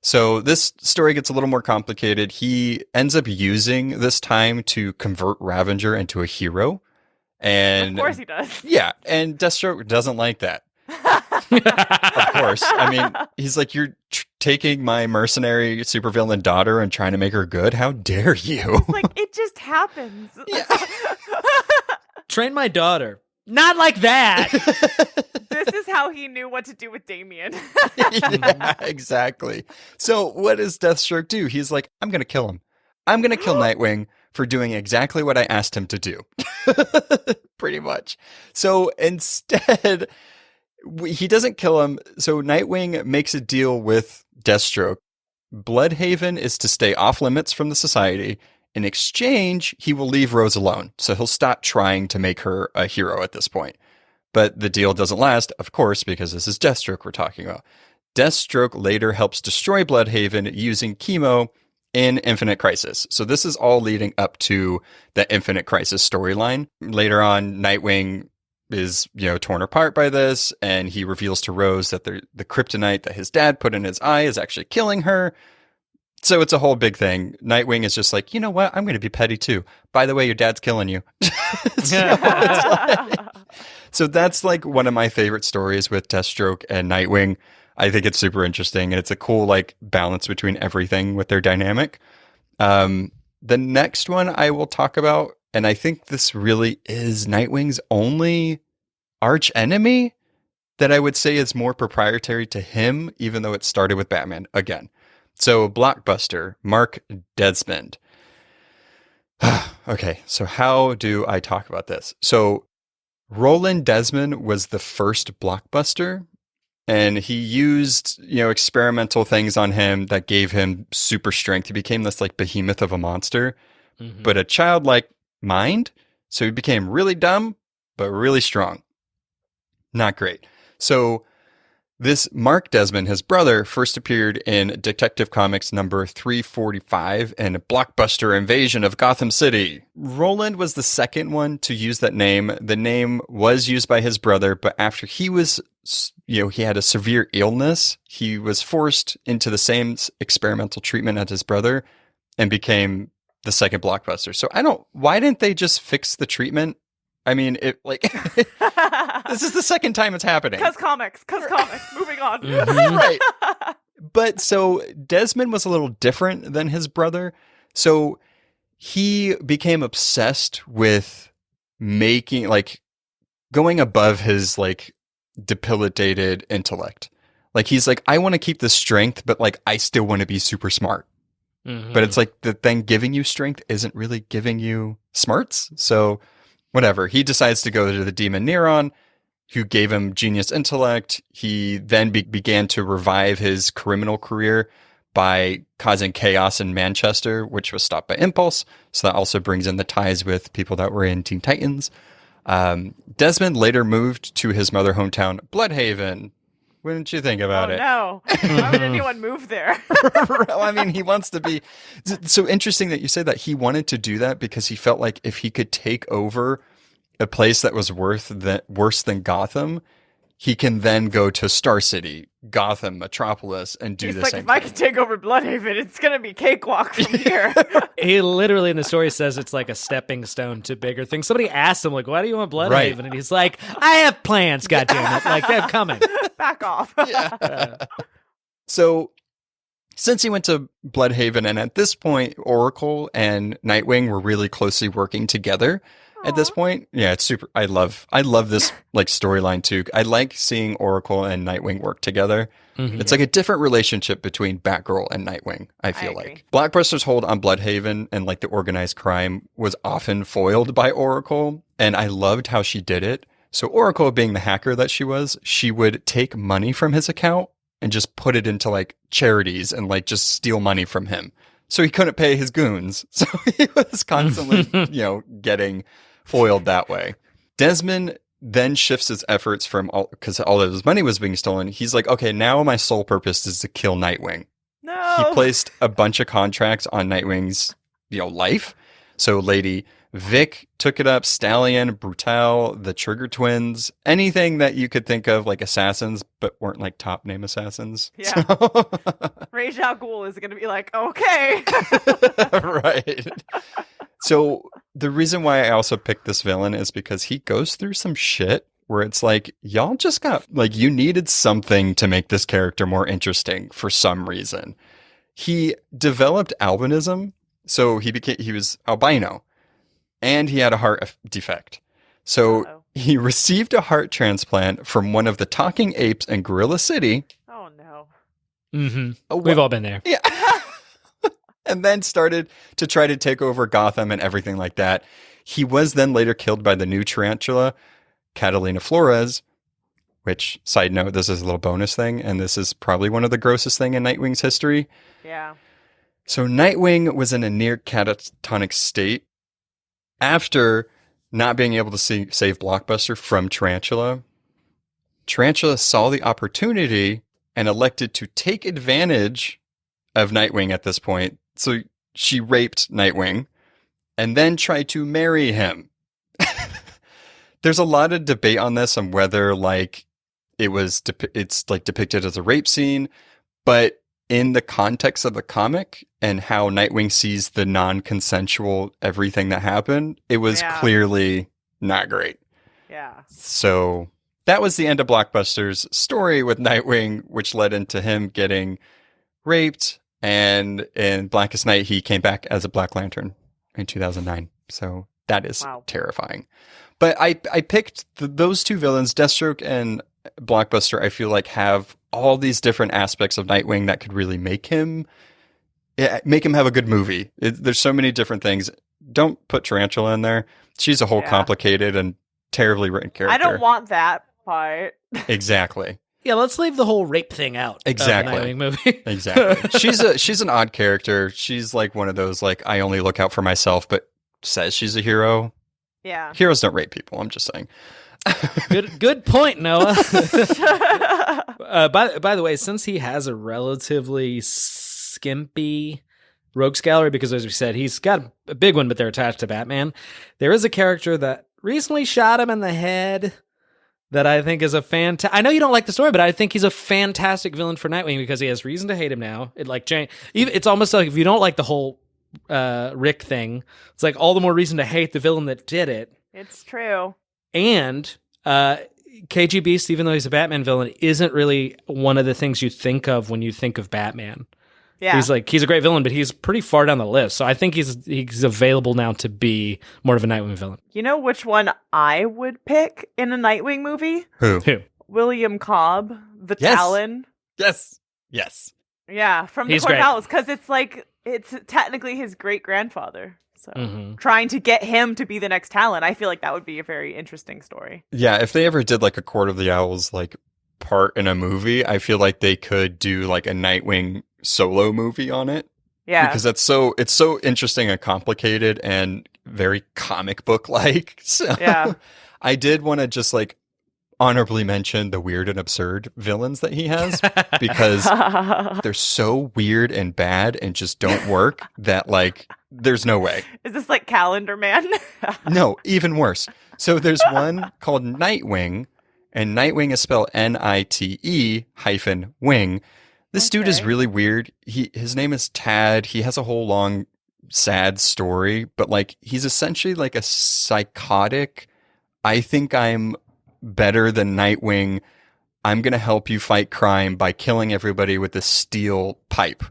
So this story gets a little more complicated. He ends up using this time to convert Ravager into a hero. And of course he does. Yeah, and Deathstroke doesn't like that. Of course. I mean, he's like, you're taking my mercenary supervillain daughter and trying to make her good? How dare you? It's like, it just happens. Yeah. Train my daughter. Not like that. This is how he knew what to do with Damien. Yeah, exactly. So what does Deathstroke do? He's like, I'm going to kill him. I'm going to kill Nightwing for doing exactly what I asked him to do. Pretty much. So instead, he doesn't kill him. So Nightwing makes a deal with Deathstroke. Bloodhaven is to stay off limits from the society. In exchange, he will leave Rose alone. So he'll stop trying to make her a hero at this point. But the deal doesn't last, of course, because this is Deathstroke we're talking about. Deathstroke later helps destroy Bloodhaven using chemo in Infinite Crisis. So this is all leading up to the Infinite Crisis storyline. Later on, Nightwing is, torn apart by this, and he reveals to Rose that the kryptonite that his dad put in his eye is actually killing her. So it's a whole big thing. Nightwing is just like, you know what? I'm going to be petty too. By the way, your dad's killing you. So that's like one of my favorite stories with Deathstroke and Nightwing. I think it's super interesting, and it's a cool like balance between everything with their dynamic. The next one I will talk about, and I think this really is Nightwing's only arch enemy that I would say is more proprietary to him, even though it started with Batman again. So Blockbuster, Mark Desmond. Okay, so how do I talk about this? So Roland Desmond was the first Blockbuster, and he used, experimental things on him that gave him super strength. He became this like behemoth of a monster, but a childlike mind. So he became really dumb, but really strong. Not great. So this Mark Desmond, his brother, first appeared in Detective Comics number 345 and Blockbuster Invasion of Gotham City. Roland was the second one to use that name. The name was used by his brother, but after he was, he had a severe illness, he was forced into the same experimental treatment as his brother and became the second Blockbuster. So why didn't they just fix the treatment? I mean, this is the second time it's happening. Because comics, moving on. Right. But so Desmond was a little different than his brother. So he became obsessed with going above his debilitated intellect. He's like, I want to keep the strength, but I still want to be super smart. But it's like the thing giving you strength isn't really giving you smarts. So whatever. He decides to go to the demon Neron, who gave him genius intellect. He then began to revive his criminal career by causing chaos in Manchester, which was stopped by Impulse. So that also brings in the ties with people that were in Teen Titans. Desmond later moved to his mother hometown, Bloodhaven. Wouldn't you think about it? No. Why would anyone move there? Well, I mean, he wants to be... So interesting that you say that. He wanted to do that because he felt like if he could take over a place that was worse than Gotham, he can then go to Star City, Gotham, Metropolis, and do the same thing. If I can take over Bloodhaven, it's going to be cakewalk from here. He literally in the story says it's like a stepping stone to bigger things. Somebody asked him, like, why do you want Bloodhaven? Right. And he's like, I have plans, goddammit. Like, they're coming. Back off. So, since he went to Bloodhaven, and at this point, Oracle and Nightwing were really closely working together. At this point, yeah, it's super. I love this like storyline too. I like seeing Oracle and Nightwing work together. It's like a different relationship between Batgirl and Nightwing. I feel like Blockbuster's hold on Bloodhaven and like the organized crime was often foiled by Oracle, and I loved how she did it. So Oracle, being the hacker that she would take money from his account and just put it into like charities and like just steal money from him. So he couldn't pay his goons. So he was constantly, getting foiled that way. Desmond then shifts his efforts because all of his money was being stolen. He's like, okay, now my sole purpose is to kill Nightwing. No. He placed a bunch of contracts on Nightwing's, life. So Lady Vic took it up, Stallion, Brutal, the Trigger Twins, anything that you could think of like assassins, but weren't like top name assassins. Yeah. So. Ra's al Ghul is going to be like, okay. Right. So the reason why I also picked this villain is because he goes through some shit where it's like, y'all just got, like, you needed something to make this character more interesting for some reason. He developed albinism, so he was albino, and he had a heart defect. So he received a heart transplant from one of the talking apes in Gorilla City. Oh, no. We've all been there. Yeah. And then started to try to take over Gotham and everything like that. He was then later killed by the new tarantula, Catalina Flores, which, side note, this is a little bonus thing, and this is probably one of the grossest thing in Nightwing's history. Yeah. So Nightwing was in a near catatonic state after not being able to save Blockbuster from Tarantula. Tarantula saw the opportunity and elected to take advantage of Nightwing at this point. So she raped Nightwing and then tried to marry him. There's a lot of debate on this on whether like it's like depicted as a rape scene, but in the context of the comic and how Nightwing sees the non-consensual everything that happened, it was clearly not great. Yeah. So that was the end of Blockbuster's story with Nightwing, which led into him getting raped. And in Blackest Night, he came back as a Black Lantern in 2009. So that is terrifying. But I picked those two villains, Deathstroke and Blockbuster, I feel like have all these different aspects of Nightwing that could really make him have a good movie. There's so many different things. Don't put Tarantula in there. She's a whole complicated and terribly written character. I don't want that part. Exactly. Yeah, let's leave the whole rape thing out. Exactly. Of the Nightwing movie. Exactly. She's an odd character. She's like one of those like I only look out for myself, but says she's a hero. Yeah. Heroes don't rape people. I'm just saying. Good point, Noah. By the way, since he has a relatively skimpy rogues gallery, because as we said, he's got a big one, but they're attached to Batman. There is a character that recently shot him in the head that I think is a I know you don't like the story, but I think he's a fantastic villain for Nightwing because he has reason to hate him now. It's almost like if you don't like the whole Rick thing, it's like all the more reason to hate the villain that did it. It's true. And KG Beast, even though he's a Batman villain, isn't really one of the things you think of when you think of Batman. Yeah. He's a great villain, but he's pretty far down the list. So I think he's available now to be more of a Nightwing villain. You know which one I would pick in a Nightwing movie? Who? William Cobb, the Talon. Yes. Yeah, from the Court of Owls, because it's like it's technically his great grandfather. So trying to get him to be the next Talon, I feel like that would be a very interesting story. Yeah, if they ever did like a Court of the Owls like part in a movie, I feel like they could do like a Nightwing solo movie on it. Yeah. Because it's so interesting and complicated and very comic book like. So Yeah. I did want to just like honorably mention the weird and absurd villains that he has because they're so weird and bad and just don't work that like there's no way. Is this like Calendar Man? No, even worse. So there's one called Nightwing, and Nightwing is spelled NITE-wing. This dude is really weird. His name is Tad. He has a whole long sad story, but like he's essentially like a psychotic, I think I'm better than Nightwing. I'm going to help you fight crime by killing everybody with a steel pipe.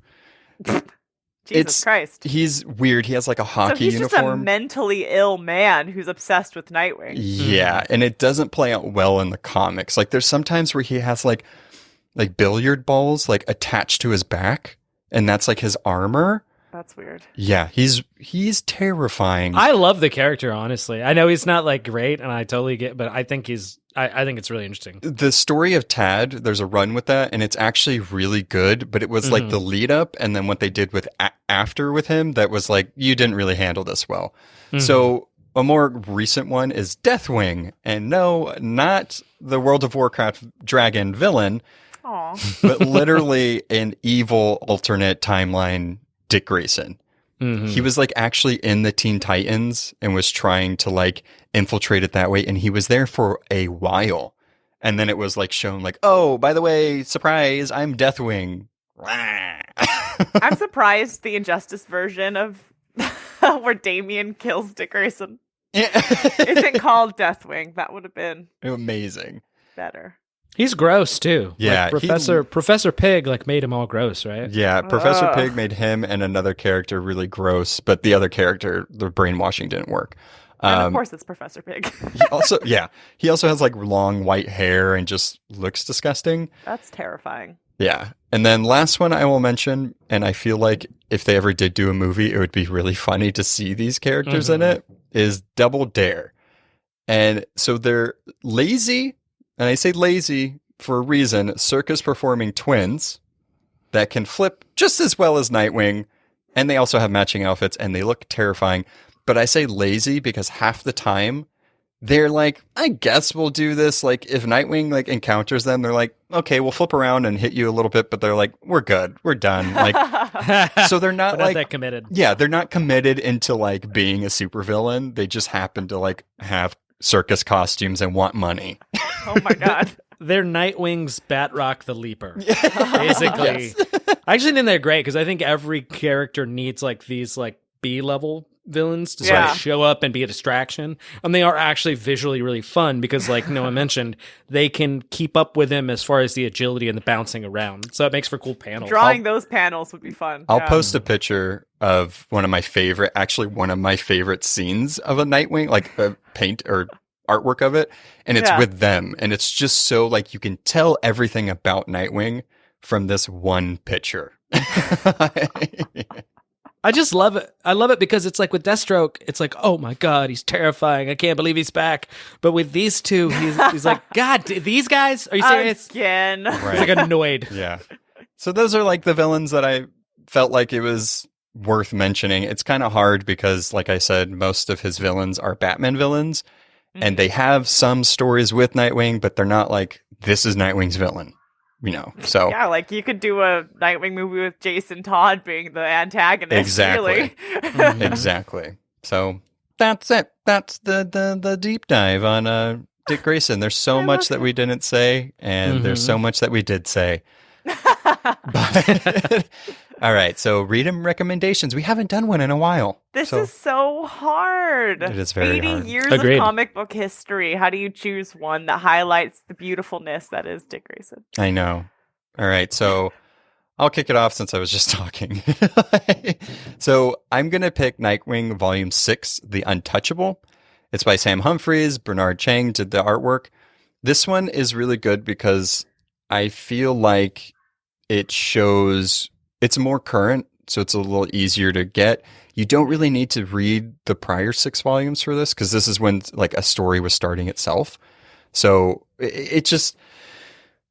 Jesus Christ. He's weird. He has like a hockey uniform. He's just a mentally ill man who's obsessed with Nightwing. Yeah, and it doesn't play out well in the comics. Like there's sometimes where he has like billiard balls like attached to his back, and that's like his armor. That's weird. Yeah, he's terrifying. I love the character, honestly. I know he's not like great, and I totally get, but I think I think it's really interesting. The story of Tad, there's a run with that, and it's actually really good. But it was like the lead up, and then what they did with after with him, that was like you didn't really handle this well. So a more recent one is Deathwing, and no, not the World of Warcraft dragon villain, but literally an evil alternate timeline. Dick Grayson. He was like actually in the Teen Titans and was trying to like infiltrate it that way. And he was there for a while. And then it was like shown like, oh, by the way, surprise, I'm Deathwing. I'm surprised the Injustice version of where Damian kills Dick Grayson isn't called Deathwing. That would have been amazing. Better. He's gross too. Yeah, like Professor Pig like made him all gross, right? Yeah, Professor Pig made him and another character really gross, but the other character, the brainwashing didn't work. And of course, it's Professor Pig. he also has like long white hair and just looks disgusting. That's terrifying. Yeah, and then last one I will mention, and I feel like if they ever did do a movie, it would be really funny to see these characters in it. Is Double Dare, and so they're lazy. And I say lazy for a reason, circus performing twins that can flip just as well as Nightwing. And they also have matching outfits and they look terrifying. But I say lazy because half the time they're like, I guess we'll do this. Like if Nightwing like encounters them, they're like, okay, we'll flip around and hit you a little bit. But they're like, we're good. We're done. Like, so they're not like that committed. Yeah. They're not committed into like being a supervillain. They just happen to like have circus costumes and want money. Oh my god. They're Nightwing's Batrock the Leaper. Basically. I actually think they're great because I think every character needs like these like B-level villains to sort of show up and be a distraction. And they are actually visually really fun because like Noah mentioned, they can keep up with him as far as the agility and the bouncing around. So it makes for cool panels. Drawing those panels would be fun. I'll post a picture of one of my favorite scenes of a Nightwing, like a paint or artwork of it. And it's with them. And it's just so like you can tell everything about Nightwing from this one picture. I just love it. I love it because it's like with Deathstroke, it's like, oh my God, he's terrifying. I can't believe he's back. But with these two, he's like, God, these guys? Are you serious? Again. Right. He's like annoyed. Yeah. So those are like the villains that I felt like it was worth mentioning. It's kind of hard because, like I said, most of his villains are Batman villains. And they have some stories with Nightwing, but they're not like, this is Nightwing's villain. You know, so yeah, like you could do a Nightwing movie with Jason Todd being the antagonist. Exactly, really. Exactly. So that's it. That's the deep dive on Dick Grayson. There's so much that we didn't say, and there's so much that we did say. But, all right, so read him recommendations. We haven't done one in a while. This is so hard. It is very 80 hard. years Agreed. of comic book history. How do you choose one that highlights the beautifulness that is Dick Grayson? I know. All right, so I'll kick it off since I was just talking. So I'm going to pick Nightwing Volume 6, The Untouchable. It's by Sam Humphries. Bernard Chang did the artwork. This one is really good because I feel like it shows... It's more current so it's a little easier to get. You don't really need to read the prior 6 volumes for this, because this is when like a story was starting itself. So it just,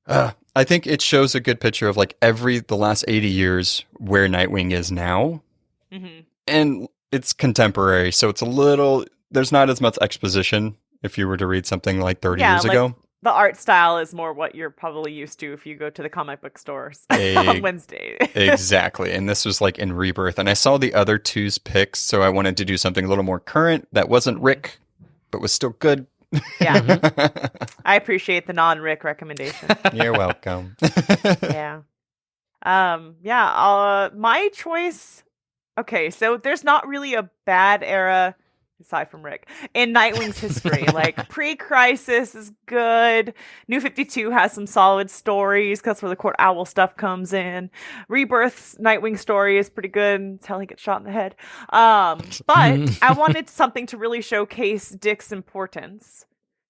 I think it shows a good picture of like the last 80 years where Nightwing is now. Mm-hmm. And it's contemporary, so it's there's not as much exposition if you were to read something like 30 years ago. The art style is more what you're probably used to if you go to the comic book stores on Wednesday. Exactly. And this was like in Rebirth. And I saw the other 2's picks, so I wanted to do something a little more current that wasn't Rick, but was still good. Yeah. I appreciate the non-Rick recommendation. You're welcome. Yeah. My choice... Okay, so there's not really a bad era... aside from Rick, in Nightwing's history. Like, pre-Crisis is good. New 52 has some solid stories, because that's where the Court Owl stuff comes in. Rebirth's Nightwing story is pretty good until he gets shot in the head. But I wanted something to really showcase Dick's importance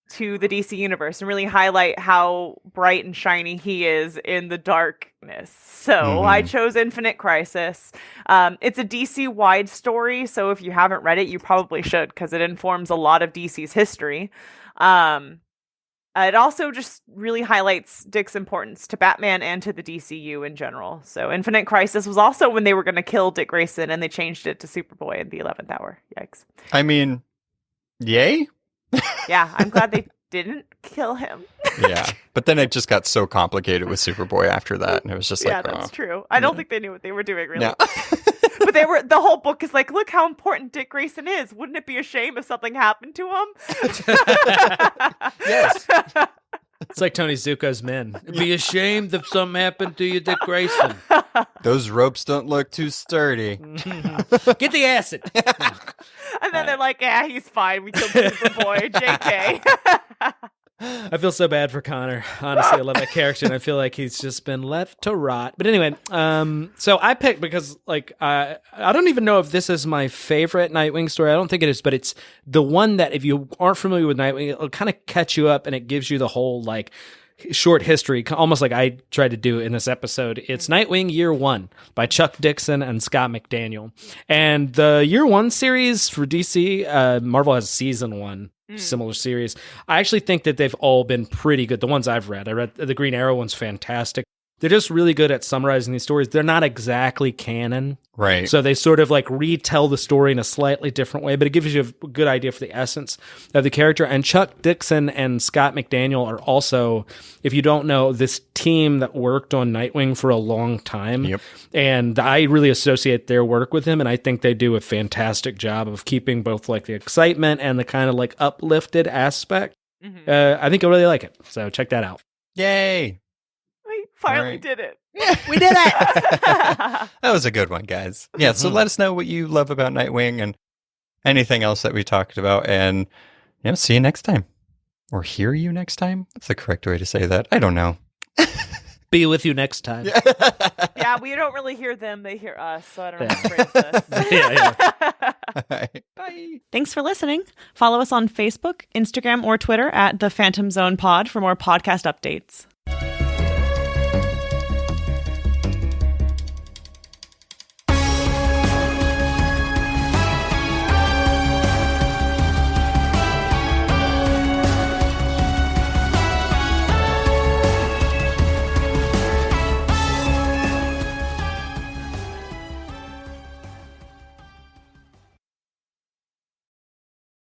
to the DC universe and really highlight how bright and shiny he is in the darkness. So I chose Infinite Crisis. It's a DC-wide story, so if you haven't read it, you probably should, because it informs a lot of DC's history. It also just really highlights Dick's importance to Batman and to the DCU in general. So Infinite Crisis was also when they were going to kill Dick Grayson, and they changed it to Superboy in the 11th hour. Yikes. I mean, yay? Yeah, I'm glad they didn't kill him. Yeah, but then it just got so complicated with Superboy after that, and it was just like, that's true. I don't think they knew what they were doing, really. No. But the whole book is like, look how important Dick Grayson is. Wouldn't it be a shame if something happened to him? Yes. It's like Tony Zuko's Men. It'd be a shame if something happened to you, Dick Grayson. Those ropes don't look too sturdy. Get the acid. And then they're like, yeah, he's fine. We killed Superboy. JK. I feel so bad for Connor. Honestly, I love that character, and I feel like he's just been left to rot. But anyway, so I picked because, like, I don't even know if this is my favorite Nightwing story. I don't think it is, but it's the one that if you aren't familiar with Nightwing, it'll kind of catch you up, and it gives you the whole, like, short history, almost like I tried to do in this episode. It's Nightwing Year One by Chuck Dixon and Scott McDaniel. And the Year One series for DC, Marvel has Season 1. Similar series. I actually think that they've all been pretty good. The ones I've read. I read the Green Arrow one's fantastic. They're just really good at summarizing these stories. They're not exactly canon. Right. So they sort of like retell the story in a slightly different way, but it gives you a good idea for the essence of the character. And Chuck Dixon and Scott McDaniel are also, if you don't know, this team that worked on Nightwing for a long time. Yep. And I really associate their work with him, and I think they do a fantastic job of keeping both like the excitement and the kind of like uplifted aspect. Mm-hmm. I think I really like it. So check that out. Yay. Finally did it. We did it. That was a good one, guys. Yeah, so let us know what you love about Nightwing and anything else that we talked about. And see you next time. Or hear you next time? That's the correct way to say that. I don't know. Be with you next time. Yeah, we don't really hear them. They hear us. So I don't know how to phrase this. Yeah. Right. Bye. Thanks for listening. Follow us on Facebook, Instagram, or Twitter at The Phantom Zone Pod for more podcast updates.